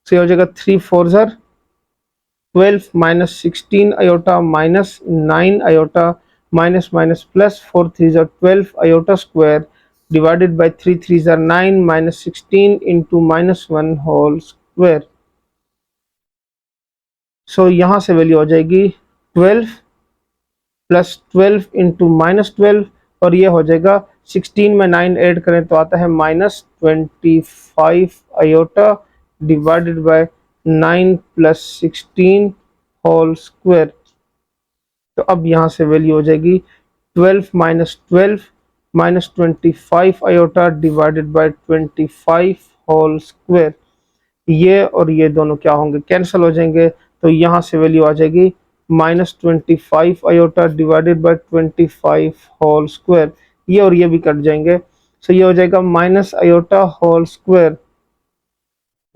[SPEAKER 1] सो ये हो जाएगा 3 4 ज़र 12 minus 16 iota minus 9 iota minus minus plus 4 3 ज़र 12 आयोटा स्क्वायर डिवाइडेड बाई 3 3 ज़र 9 minus 16 into minus 1 whole square. So यहाँ से वैल्यू हो जाएगी 12 प्लस 12 इंटू माइनस 12 और ये हो जाएगा 16 में 9 ऐड करें तो आता है minus 25 iota divided by 9 plus 16 whole square. तो अब यहाँ से वैल्यू हो जाएगी 12 minus 12 minus 25 iota divided by 25 whole square. ये और ये दोनों क्या होंगे, कैंसिल हो जाएंगे। तो यहाँ से वैल्यू आ जाएगी minus 25 iota divided by 25 whole square. ये और ये भी कट जाएंगे। सो ये हो जाएगा minus iota whole square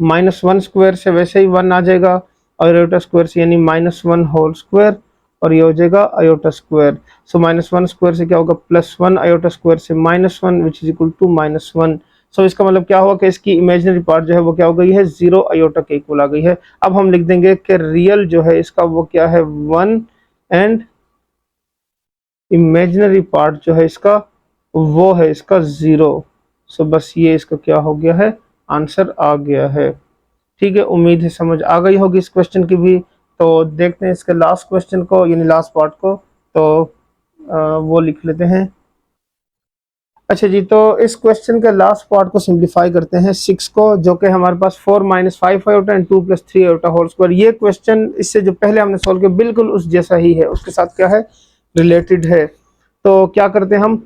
[SPEAKER 1] minus 1 square से वैसे ही 1 आ जाएगा और आयोटा स्क्वायर से यानी माइनस 1 होल स्क्वायर और ये हो जाएगा iota square. So minus 1 square से क्या होगा प्लस 1 आयोटा स्क्वायर से minus 1 which is equal to minus 1। सो इसका मतलब क्या हुआ कि इसकी इमेजिनरी पार्ट जो है वो क्या हो गई है 0 आयोटा के इक्वल आ गई है। अब हम लिख देंगे कि रियल जो है इसका वो क्या है 1 एंड इमेजिनरी पार्ट जो है इसका वो है इसका 0। सो बस ये इसका क्या हो गया है आंसर आ गया है। ठीक है, उम्मीद है समझ आ गई होगी इस क्वेश्चन की भी। तो देखते हैं इसके लास्ट क्वेश्चन को यानी लास्ट पार्ट को। तो वो लिख लेते हैं। अच्छा जी, तो इस क्वेश्चन के लास्ट पार्ट को सिंप्लीफाई करते हैं 6 को, जो कि हमारे पास 4 minus 5 iota and 2 plus 3 iota whole square. ये क्वेश्चन इससे जो पहले हमने सॉल्व किया बिल्कुल उस जैसा ही है, उसके साथ क्या है रिलेटेड है। तो क्या करते हैं हम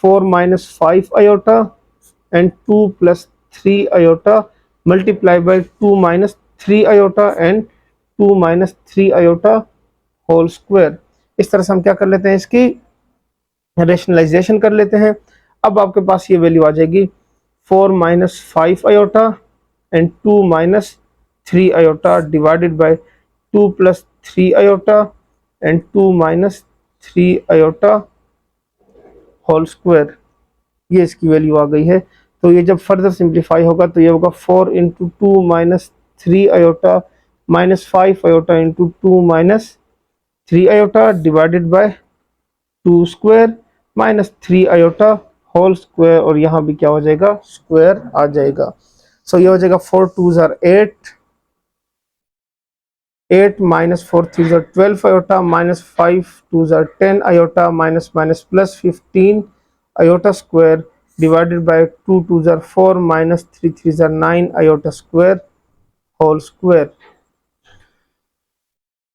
[SPEAKER 1] 4 minus 5 iota and 2 plus 3 iota multiply by 2 minus 3 iota and 2 minus 3 iota whole square. इस तरह से हम क्या कर लेते हैं इसकी रेशनलाइजेशन कर लेते हैं। अब आपके पास ये वैल्यू आ जाएगी 4 minus 5 iota and 2 minus 3 iota divided by 2 plus 3 iota and 2 minus 3 iota whole square. ये इसकी वैल्यू आ गई है। तो ये जब फर्दर सिंप्लीफाई होगा तो ये होगा 4 into 2 minus 3 iota minus 5 iota into 2 minus 3 iota divided by 2 square minus 3 iota whole square और यहाँ भी क्या हो जाएगा स्क्वायर आ जाएगा। सो ये हो जाएगा 4 2 ज़र 8 8 माइनस 4 3 ज़र 12 आयोटा माइनस 5 2 ज़र 10 iota minus minus plus 15 iota square divided by 2 2 ज़र 4 माइनस 3 3 ज़र 9 आयोटा स्क्वायर होल स्क्वायर।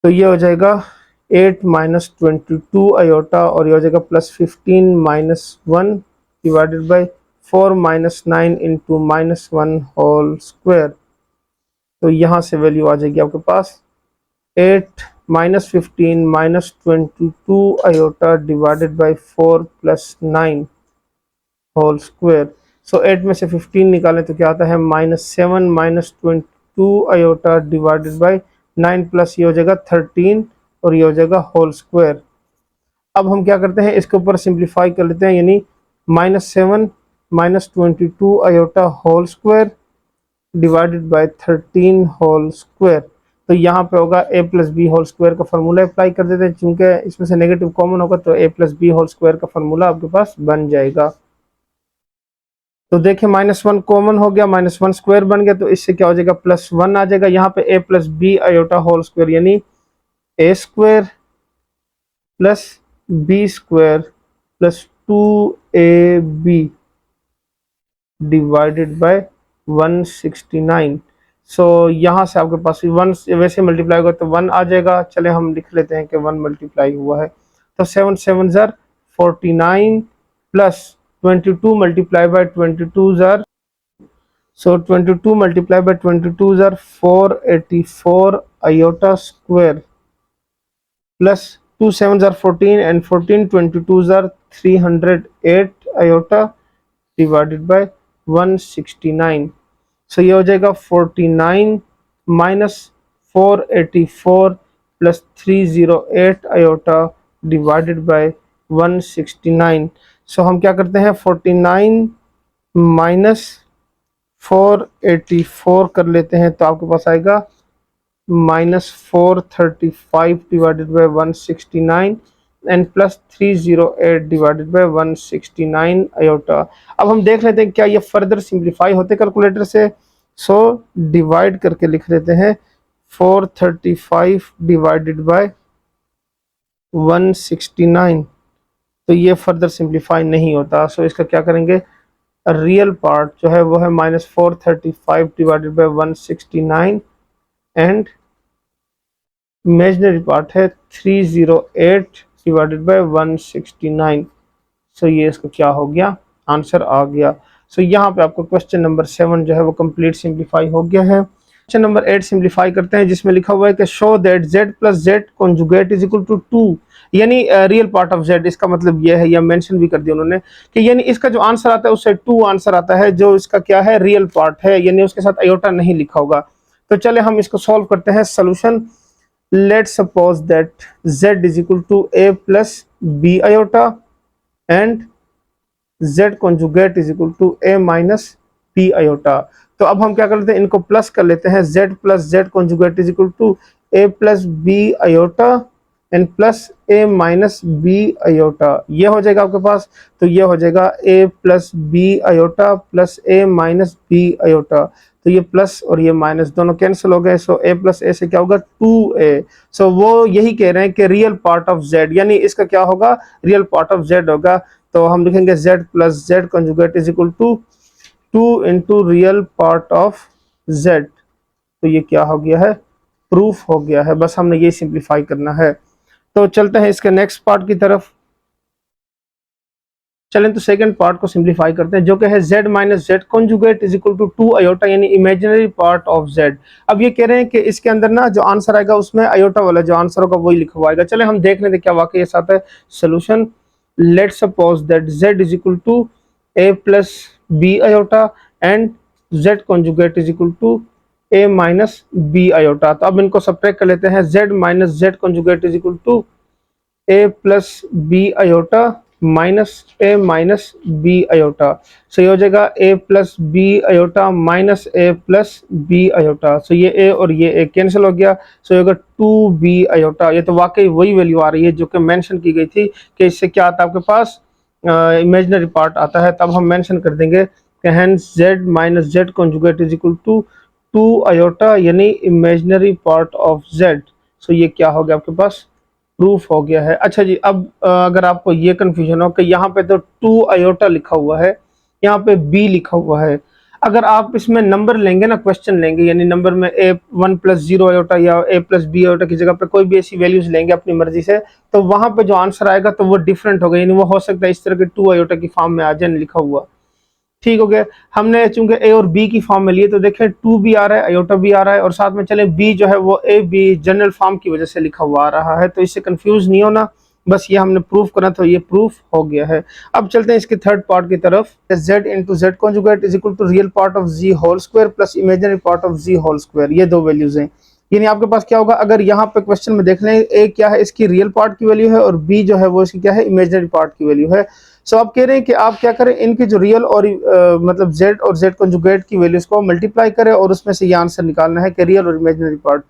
[SPEAKER 1] तो ये हो जाएगा 8 माइनस 22 आयोटा और ये हो जाएगा plus 15 minus 1 divided by 4 minus 9 into minus 1 whole square. तो यहाँ से वैल्यू आ जाएगी आपके पास 8 minus 15 minus 22 iota divided by 4 plus 9 whole square. So 8 में से 15 निकालें तो क्या आता है minus 7 minus 22 iota divided by 9 plus ये हो जाएगा 13 और ये हो जाएगा होल स्क्वायर। अब हम क्या करते हैं इसके ऊपर सिंप्लीफाई कर लेते हैं, यानी minus 7 minus 22 iota whole square divided by 13 whole square. तो यहाँ पे होगा a plus B whole square का फार्मूला अप्लाई कर देते हैं, चूंकि इसमें से नेगेटिव कॉमन होगा तो a plus B whole square का फार्मूला आपके पास बन जाएगा। तो देखिए -1 कॉमन हो गया, -1 स्क्वायर बन गया, तो इससे क्या हो जाएगा +1 आ जाएगा। यहाँ पे a plus B iota whole square यानी a square plus B square plus 2ab divided by 169। So यहाँ से आपके पास 1 वैसे मल्टीप्लाई होगा तो 1 आ जाएगा। चले हम लिख लेते हैं कि 1 मल्टीप्लाई हुआ है, तो 7 7 ज़र 49 प्लस 22 मल्टीप्लाई बाय 22 ज़र, सो 22 मल्टीप्लाई बाय 22 ज़र 484 आयोटा स्क्वायर प्लस 2 7 ज़र 14 एंड 14 22 ज़र 308 आयोटा डिवाइडेड बाय 169। सो ये हो जाएगा 49 minus 484 plus 308 iota divided by 169। सो हम क्या करते हैं 49 माइनस 484 कर लेते हैं, तो आपके पास आएगा -435 divided by 169 and plus 308 divided by 169 iota. अब हम देख लेते हैं क्या ये फर्दर सिंप्लीफाई होते कैलकुलेटर से। सो डिवाइड करके लिख देते हैं 435 डिवाइडेड बाय 169, तो ये फर्दर सिंप्लीफाई नहीं होता। सो इसका क्या करेंगे, रियल पार्ट जो है वो है -435 divided by 169 and imaginary part है 308 डिवाइडेड बाय 169। सो ये इसका क्या हो गया, आंसर आ गया। सो यहाँ पे आपको क्वेश्चन नंबर 7 जो है वो कंप्लीट सिंप्लीफाई हो गया है। क्वेश्चन नंबर 8 सिंप्लीफाई करते हैं, जिसमें लिखा हुआ है कि show that z plus z conjugate is equal to 2, यानी रियल पार्ट ऑफ z। इसका मतलब ये है, या मेंशन भी कर दिया उन्होंने कि यानी इसका जो आंसर आता है उससे 2 आंसर आता है, जो इसका क्या है रियल पार्ट है, यानी उसके साथ आयोटा नहीं लिखा होगा। तो चले हम इसको सॉल्व करते हैं। Solution, let's suppose that z is equal to a plus b iota and z conjugate is equal to a minus b iota। तो अब हम क्या कर लेते हैं, इनको प्लस कर लेते हैं। z plus z conjugate is equal to a plus b iota and plus a minus b iota, ये हो जाएगा आपके पास। तो ये हो जाएगा a plus b iota plus a minus b iota, तो ये प्लस और ये माइनस दोनों कैंसिल हो गए। सो a प्लस a से क्या होगा 2a। सो वो यही कह रहे हैं कि रियल पार्ट ऑफ z, यानी इसका क्या होगा रियल पार्ट ऑफ z होगा। तो हम लिखेंगे z plus z conjugate is equal to 2 into real part of z। तो ये क्या हो गया है, प्रूफ हो गया है। बस हमने ये सिंप्लीफाई करना है। तो चलते हैं इसके नेक्स्ट पार्ट की तरफ। चलें तो सेकंड पार्ट को सिंप्लीफाई करते हैं, जो कि है z minus z conjugate is equal to 2 iota, यानी इमेजिनरी पार्ट ऑफ z। अब ये कह रहे हैं कि इसके अंदर ना जो आंसर आएगा उसमें आयोटा वाला जो आंसर होगा वही लिखा हुआ आएगा। चले हम देख लेते क्या वाकई ऐसा आता है। Solution, let's suppose that z is equal to a plus B iota and z conjugate is equal to a minus B iota. तो अब इनको सब्ट्रैक्ट कर लेते हैं। z minus z conjugate is equal to a plus B iota minus a minus B iota. So ये हो जाएगा a plus B iota minus a plus B iota. So ये a और ये a कैंसिल हो गया। सो ये होगा 2b आयोटा। ये तो वाकई वही वैल्यू आ रही है जो कि मेंशन की गई थी कि इससे क्या आता है आपके पास इमेजिनरी पार्ट आता है। तब हम मेंशन कर देंगे कि hence z minus z conjugate is equal to 2 iota, यानी imaginary part of z। So ये क्या हो गया आपके पास, प्रूफ हो गया है। अच्छा जी, अब अगर आपको ये कंफ्यूजन हो कि यहाँ पे तो 2 आयोटा लिखा हुआ है, यहाँ पे b लिखा हुआ है, अगर आप इसमें नंबर लेंगे ना, क्वेश्चन लेंगे, यानी नंबर में a 1 प्लस 0 आयोटा या a प्लस बी आयोटा की जगह पे कोई भी ऐसी वैल्यूज लेंगे अपनी मर्जी से, तो वहां पे जो आंसर आएगा तो वो डिफरेंट होगा, यानी वो हो सकता है इस तरह के 2 आयोटा की फॉर्म में आ जाए लिखा हुआ। ठीक हो गया। हमने चूंकि ए और बी की फॉर्म में लिए तो देखें 2 भी आ रहा है, आयोटा भी आ रहा है, और साथ में चले बी जो है वो ए बी जनरल फॉर्म की वजह से लिखा हुआ आ रहा है। तो इससे कंफ्यूज नहीं होना, बस ये हमने प्रूफ करना, तो ये प्रूफ हो गया है। अब चलते हैं इसके थर्ड पार्ट की तरफ। z into z conjugate is equal to real part of z whole square plus imaginary part of z whole square. ये दो वैल्यूज हैं, यानी आपके पास क्या होगा, अगर यहाँ पे क्वेश्चन में देख लें ए क्या है इसकी रियल पार्ट की वैल्यू है और बी जो है वो इसकी क्या है इमेजिनरी पार्ट की वैल्यू है। सो आप कह रहे हैं कि आप क्या करें, इनकी जो रियल और मतलब z और z कंजुगेट की वैल्यूज को मल्टीप्लाई करें और उसमें से ये आंसर निकालना है कि रियल और इमेजिनरी पार्ट।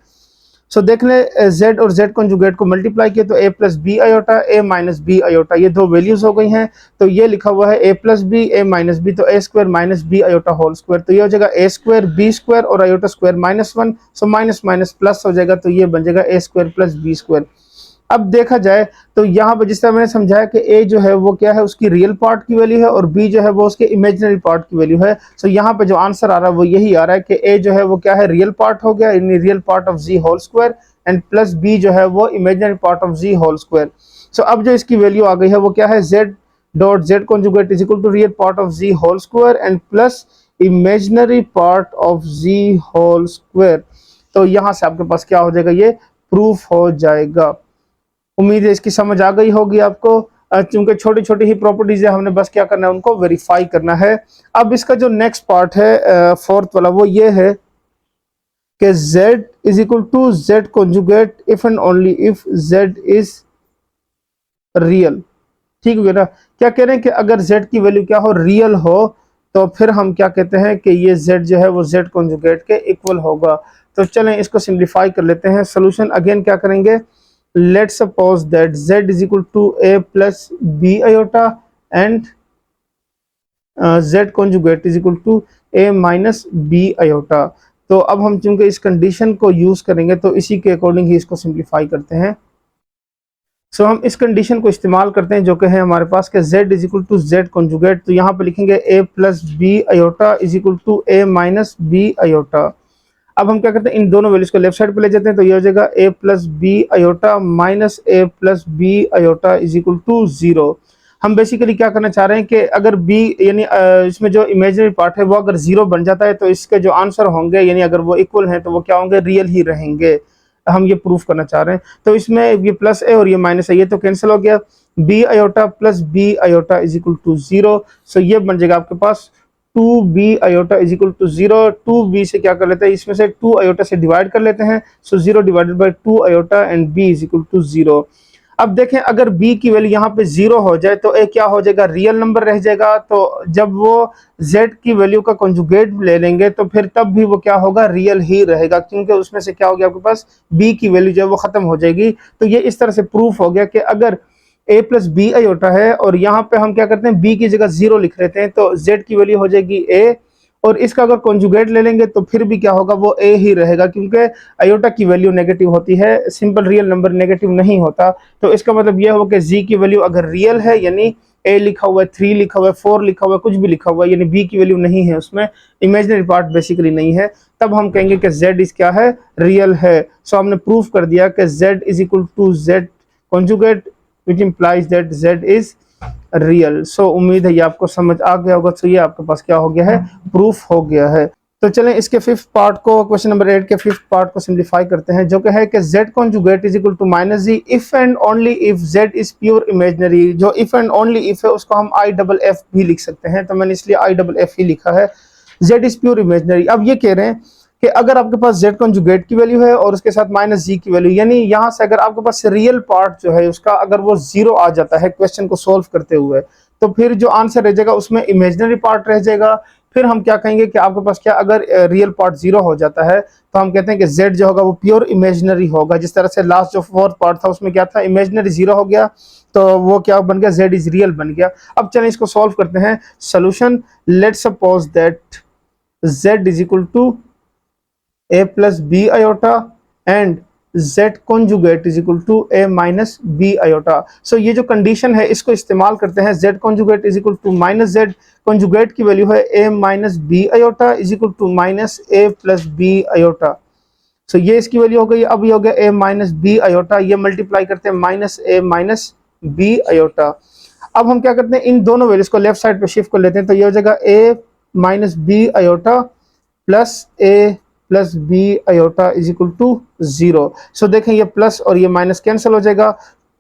[SPEAKER 1] सो देख लें z और z कॉन्जुगेट को मल्टीप्लाई किया तो a plus B iota a minus B iota, ये दो वैल्यूज हो गई हैं। तो ये लिखा हुआ है a plus B a minus b, तो a square minus B iota whole square, तो ये हो जाएगा a स्क्वायर बी स्क्वायर और iota square minus one, so minus minus plus हो जाएगा, तो ये बन जाएगा a square plus B square. अब देखा जाए तो यहाँ पर जिस तरह मैंने समझाया कि a जो है वो क्या है, उसकी रियल पार्ट की वैल्यू है और b जो है वो उसके इमेजिनरी पार्ट की वैल्यू है। सो यहाँ पे जो आंसर आ रहा है वो यही आ रहा है कि a जो है वो क्या है, रियल पार्ट हो गया, यानी real part of z whole square, and plus b जो है वो imaginary part of z whole square. So अब जो इसकी वैल्यू आ गई है वो क्या है, z dot z conjugate is equal to real part of z whole square and plus imaginary part of z whole square. तो यहाँ से आपके पास क्या हो जाएगा, ये प्रूफ हो जाएगा। उम्मीद है इसकी समझ आ गई होगी आपको। चूंकि छोटी छोटी ही प्रॉपर्टीज है, हमने बस क्या करना है, उनको वेरीफाई करना है। अब इसका जो नेक्स्ट पार्ट है फोर्थ वाला, वो ये है कि z is equal to z conjugate if and only if z is real. ठीक है ना, क्या कह रहे हैं कि अगर z की वैल्यू क्या हो, रियल हो, तो फिर हम क्या कहते हैं कि ये z जो है वो z कॉन्जुगेट के इक्वल होगा। तो चलें इसको सिंप्लीफाई कर लेते हैं। सोल्यूशन अगेन क्या करेंगे, let's suppose that z is equal to a plus b iota and z conjugate is equal to a minus b iota। तो अब हम चूंकि इस कंडीशन को यूज करेंगे तो इसी के अकॉर्डिंग ही इसको सिंप्लीफाई करते हैं। सो हम इस कंडीशन को इस्तेमाल करते हैं जो कि है हमारे पास कि z is equal to z conjugate, तो यहाँ पे लिखेंगे a plus B iota is equal to a minus B iota. अब हम क्या करते हैं, इन दोनों वैल्यूज को लेफ्ट साइड पे ले जाते हैं, तो ये हो जाएगा a plus B iota minus a plus B iota is equal to 0। हम बेसिकली क्या करना चाह रहे हैं कि अगर b यानी इसमें जो इमेजिनरी पार्ट है वो अगर 0 बन जाता है तो इसके जो आंसर होंगे, यानी अगर वो इक्वल हैं तो वो क्या होंगे, रियल ही रहेंगे। हम ये प्रूफ करना चाह रहे हैं। तो इसमें ये प्लस है और ये माइनस है, ये तो कैंसिल हो गया। b iota plus b iota is equal to 0। So ये बन जाएगा आपके पास 2b iota is equal to 0। 2b से क्या कर लेते हैं, इसमें से 2 आयोटा से डिवाइड कर लेते हैं। So 0 divided by 2 iota and b is equal to 0। अब देखें अगर b की वैल्यू यहाँ पे 0 हो जाए तो a क्या हो जाएगा, रियल नंबर रह जाएगा। तो जब वो z की वैल्यू का कंजुगेट ले लेंगे तो फिर तब भी वो क्या होगा, रियल ही रहेगा, क्योंकि उसमें से क्या हो गया, आपके पास b की वैल्यू जो है वो खत्म हो जाएगी। तो ये इस तरह से प्रूफ हो गया कि अगर a प्लस बी आयोटा है और यहाँ पे हम क्या करते हैं, b की जगह 0 लिख लेते हैं, तो z की वैल्यू हो जाएगी a, और इसका अगर कॉन्जुगेट ले लेंगे तो फिर भी क्या होगा, वो a ही रहेगा, क्योंकि आयोटा की वैल्यू नेगेटिव होती है, सिंपल रियल नंबर नेगेटिव नहीं होता। तो इसका मतलब यह होगा कि z की वैल्यू अगर रियल है, यानी a लिखा हुआ है, 3 लिखा हुआ है, 4 लिखा हुआ है, कुछ भी लिखा हुआ है, यानी b की वैल्यू नहीं है, उसमें इमेजिनरी पार्ट बेसिकली नहीं है, तब हम कहेंगे कि z इज क्या है, रियल है। सो हमने प्रूफ कर दिया कि z is equal to z conjugate which implies that z is real। So उम्मीद है ये आपको समझ आ गया होगा। तो ये आपके पास क्या हो गया है, प्रूफ हो गया है। तो चलें इसके फिफ्थ पार्ट को, क्वेश्चन नंबर 8 के फिफ्थ पार्ट को सिंप्लीफाई करते हैं, जो कि है कि z conjugate is equal to minus z if and only if z is pure imaginary. जो इफ एंड ओनली इफ है उसको हम आई डबल एफ भी लिख सकते हैं, तो मैंने इसलिए आई डबल एफ ही लिखा है। z is pure imaginary. अब ये कह रहे हैं कि अगर आपके पास z कॉन्जुगेट की वैल्यू है और उसके साथ माइनस जी की वैल्यू, यानी यहाँ से अगर आपके पास रियल पार्ट जो है उसका अगर वो 0 आ जाता है क्वेश्चन को सोल्व करते हुए, तो फिर जो आंसर रह जाएगा उसमें इमेजिनरी पार्ट रह जाएगा। फिर हम क्या कहेंगे कि आपके पास क्या, अगर रियल पार्ट 0 हो जाता है तो हम कहते हैं कि z जो होगा वो प्योर इमेजिनरी होगा। जिस तरह से लास्ट जो फोर्थ पार्ट था उसमें क्या था, इमेजिनरी 0 हो गया, तो वो क्या बन गया, z इज रियल बन गया। अब चलें इसको सॉल्व करते हैं। Solution, let's suppose that z is equal to a plus B iota and z conjugate is equal to a minus B iota. So ये जो कंडीशन है इसको इस्तेमाल करते हैं। z conjugate is equal to minus z conjugate की value है a minus B iota is equal to minus a plus B iota. So ये इसकी वैल्यू हो गई। अब ये हो गया a माइनस बी आयोटा, ये मल्टीप्लाई करते हैं minus a minus B iota. अब हम क्या करते हैं, इन दोनों वैल्यूज को लेफ्ट साइड पे शिफ्ट कर लेते हैं, तो ये हो जाएगा a minus B iota plus a plus B iota is equal to 0। So देखें ये प्लस और ये माइनस कैंसिल हो जाएगा,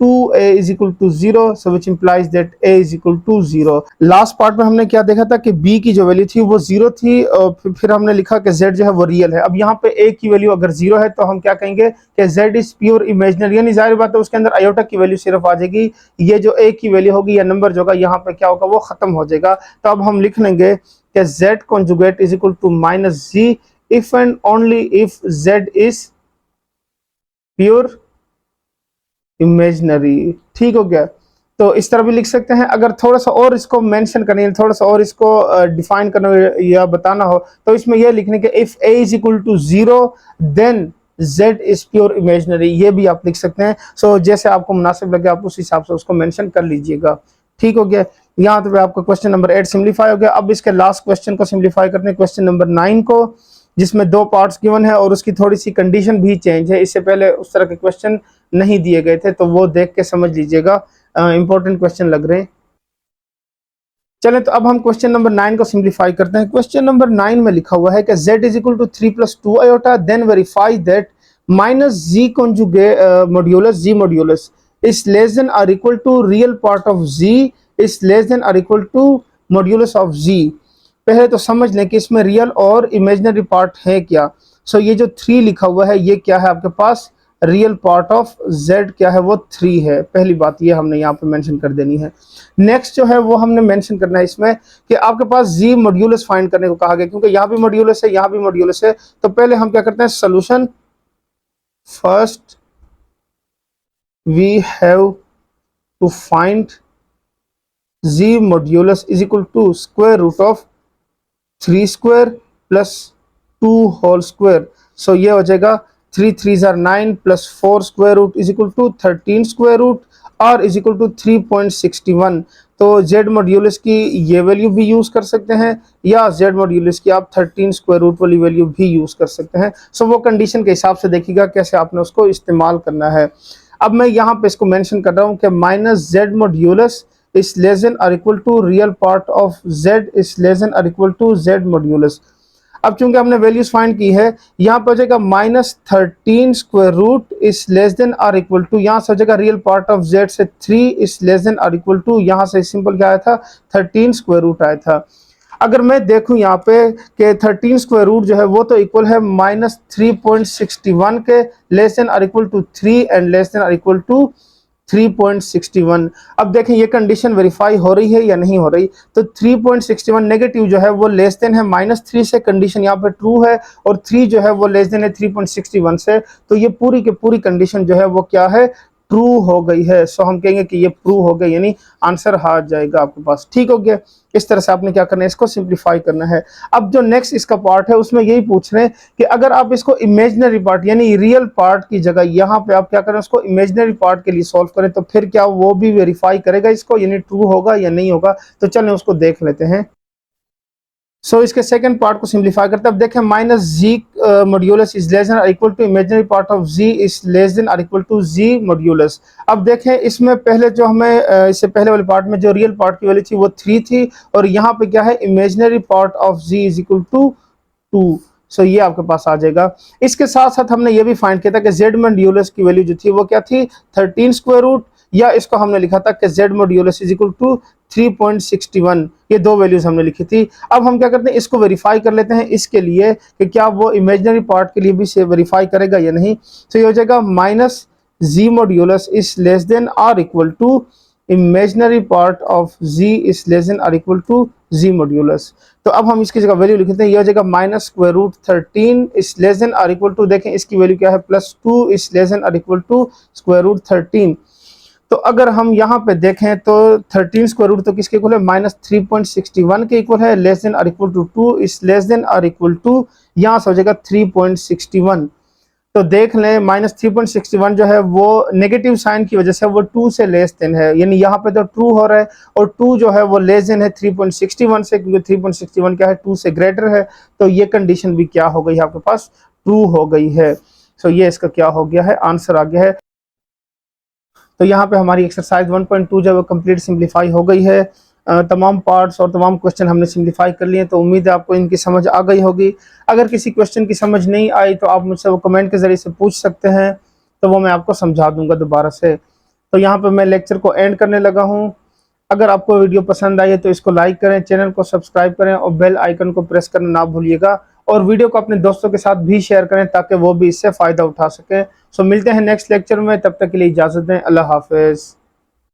[SPEAKER 1] 2a is equal to 0, so which implies that a is equal to 0। Last part में हमने क्या देखा था कि b की जो वैल्यू थी वो 0 थी, और फिर हमने लिखा कि z जो है वो रियल है। अब यहाँ पे a की वैल्यू अगर 0 है तो हम क्या कहेंगे कि z इज प्योर इमेजिनरी, यानी जाहिर बात है उसके अंदर आयोटा की वैल्यू सिर्फ आ जाएगी, ये जो a की वैल्यू होगी या नंबर जो होगा यहाँ पे क्या होगा, वो खत्म हो जाएगा। तो अब हम लिख लेंगे कि z conjugate is equal to minus z if and only if z is pure imaginary. ठीक हो गया। तो इस तरह भी लिख सकते हैं। अगर थोड़ा सा और इसको मेंशन करना है, थोड़ा सा और इसको डिफाइन करना या बताना हो तो इसमें यह लिखने के if a is equal to 0 then z is pure imaginary, ये भी आप लिख सकते हैं। सो जैसे आपको मुनासिब लगे आप उस हिसाब से उसको मेंशन कर लीजिएगा। ठीक हो गया। यहाँ तो आपका क्वेश्चन नंबर 8 सिंप्लीफाई हो गया। अब इसके लास्ट क्वेश्चन को सिंप्लीफाई करते हैं, क्वेश्चन नंबर 9 को, जिसमें 2 पार्ट्स गिवन है और उसकी थोड़ी सी कंडीशन भी चेंज है। इससे पहले उस तरह के क्वेश्चन नहीं दिए गए थे, तो वो देख के समझ लीजिएगा, इंपॉर्टेंट क्वेश्चन लग रहे हैं। चलें तो अब हम क्वेश्चन नंबर 9 को सिंप्लीफाई करते हैं। क्वेश्चन नंबर 9 में लिखा हुआ है कि z is equal to 3 plus 2 iota, then verify that minus z conjugate modulus z modulus is less than और equal to real part of z is less than और equal to modulus of z। पहले तो समझ लें कि इसमें real और imaginary part है क्या। सो ये जो 3 लिखा हुआ है ये क्या है आपके पास, रियल पार्ट ऑफ z क्या है वो 3 है। पहली बात ये हमने यहाँ पे मेंशन कर देनी है। नेक्स्ट जो है वो हमने मेंशन करना है इसमें कि आपके पास z मॉड्यूलस फाइंड करने को कहा गया, क्योंकि यहाँ भी मॉड्यूलस है यहाँ भी मॉड्यूलस है। तो पहले हम क्या करते हैं, solution first we have to find z modulus is equal to square root of 3 square plus 2 whole square. So ये हो जाएगा 3 3 are 9 plus 4 square root is equal to 13 square root और इज इक्वल टू 3.61। तो z modulus की ये value भी use कर सकते हैं या z मॉड्यूलस की आप 13 स्क्वायर रूट वाली वैल्यू भी यूज कर सकते हैं। सो वो कंडीशन के हिसाब से देखिएगा कैसे आपने उसको इस्तेमाल करना है। अब मैं यहाँ पे इसको मेंशन कर रहा हूँ कि minus z modulus is less than और equal to real part of z is less than और इक्वल टू z मॉड्यूलस। अब चूंकि हमने वैल्यूज फाइंड की है, यहाँ पर हो जाएगा minus 13 square root is less than और इक्वल टू, यहाँ से हो जाएगा रियल पार्ट ऑफ z से 3 इज लेस देन और इक्वल टू, यहाँ से सिंपल क्या आया था 13 स्क्वायर रूट आया था। अगर मैं देखूं यहाँ पे कि 13 स्क्वायर रूट जो है वो तो इक्वल है माइनस 3.61 के, लेस देन और equal to 3 and less than और इक्वल टू 3.61। अब देखें ये कंडीशन वेरीफाई हो रही है या नहीं हो रही। तो 3.61 नेगेटिव जो है वो लेस देन है -3 से, कंडीशन यहाँ पे ट्रू है, और 3 जो है वो लेस देन है 3.61 से। तो ये पूरी की पूरी कंडीशन जो है वो क्या है, ट्रू हो गई है। सो हम कहेंगे कि ये प्रूव हो गई, यानी आंसर हार जाएगा आपके पास। ठीक हो गया। इस तरह से आपने क्या करना है, इसको सिंप्लीफाई करना है। अब जो नेक्स्ट इसका पार्ट है उसमें यही पूछ रहे हैं कि अगर आप इसको इमेजिनरी पार्ट यानी रियल पार्ट की जगह यहाँ पे आप क्या करें, उसको इमेजिनरी पार्ट के लिए सॉल्व करें, तो फिर क्या वो भी वेरीफाई करेगा इसको, यानी ट्रू होगा या नहीं होगा। तो चलें उसको देख लेते हैं। सो इसके सेकंड पार्ट को सिंप्लीफाई करते हैं। अब देखें minus z modulus is less than और equal to imaginary part of z is less than और इक्वल टू जी मॉड्यूलस। अब देखें इसमें पहले जो हमें इससे पहले वाले पार्ट में जो रियल पार्ट की वैल्यू थी वो 3 थी, और यहाँ पे क्या है imaginary part of z is equal to 2। सो ये आपके पास आ जाएगा। इसके साथ साथ हमने ये भी फाइंड किया था कि जेड मॉड्यूलस की वैल्यू जो थी वो क्या थी 13 स्क्वायर रूट, या इसको हमने लिखा था कि z modulus is equal to 3.61। ये दो वैल्यूज हमने लिखी थी। अब हम क्या करते हैं, इसको वेरीफाई कर लेते हैं इसके लिए कि क्या वो इमेजिनरी पार्ट के लिए भी से वेरीफाई करेगा या नहीं। तो ये हो जाएगा minus z modulus is less than और equal to imaginary part of z is less than और इक्वल टू z मॉड्यूलस। तो अब हम इसकी जगह वैल्यू लिखते हैं, ये हो जाएगा minus square root 13 is less than और इक्वल टू, देखें इसकी वैल्यू क्या है प्लस 2 इज लेस देन और इक्वल टू स्क्वायर रूट 13। तो अगर हम यहाँ पे देखें तो 13 स्क्वायर रूट तो किसके इक्वल है, माइनस 3.61 के इक्वल है, लेस देन और equal to 2 is less than और इक्वल टू, यहाँ से हो जाएगा 3.61। तो देख लें माइनस 3.61 जो है वो नेगेटिव साइन की वजह से वो 2 से लेस देन है, यानी यहाँ पे तो ट्रू हो रहा है, और 2 जो है वो लेस देन है 3.61 से, क्योंकि 3.61 क्या है 2 से ग्रेटर है। तो ये कंडीशन भी क्या हो गई है आपके पास, ट्रू हो गई है। सो ये इसका क्या हो गया है, आंसर आ गया है। तो यहाँ पे हमारी एक्सरसाइज 1.2 जो है वो कंप्लीट सिंप्लीफाई हो गई है। तमाम पार्ट्स और तमाम क्वेश्चन हमने सिंप्लीफाई कर लिए, तो उम्मीद है आपको इनकी समझ आ गई होगी। अगर किसी क्वेश्चन की समझ नहीं आई तो आप मुझसे वो कमेंट के ज़रिए से पूछ सकते हैं, तो वो मैं आपको समझा दूंगा दोबारा से। तो यहाँ पे मैं लेक्चर को एंड करने लगा हूँ। अगर आपको वीडियो पसंद आई है तो इसको लाइक करें, चैनल को सब्सक्राइब करें और बेल आइकन को प्रेस करना ना भूलिएगा, और वीडियो को अपने दोस्तों के साथ भी शेयर करें ताकि वो भी इससे फ़ायदा उठा सकें। सो मिलते हैं नेक्स्ट लेक्चर में, तब तक के लिए इजाज़त दें। अल्लाह हाफ़िज़।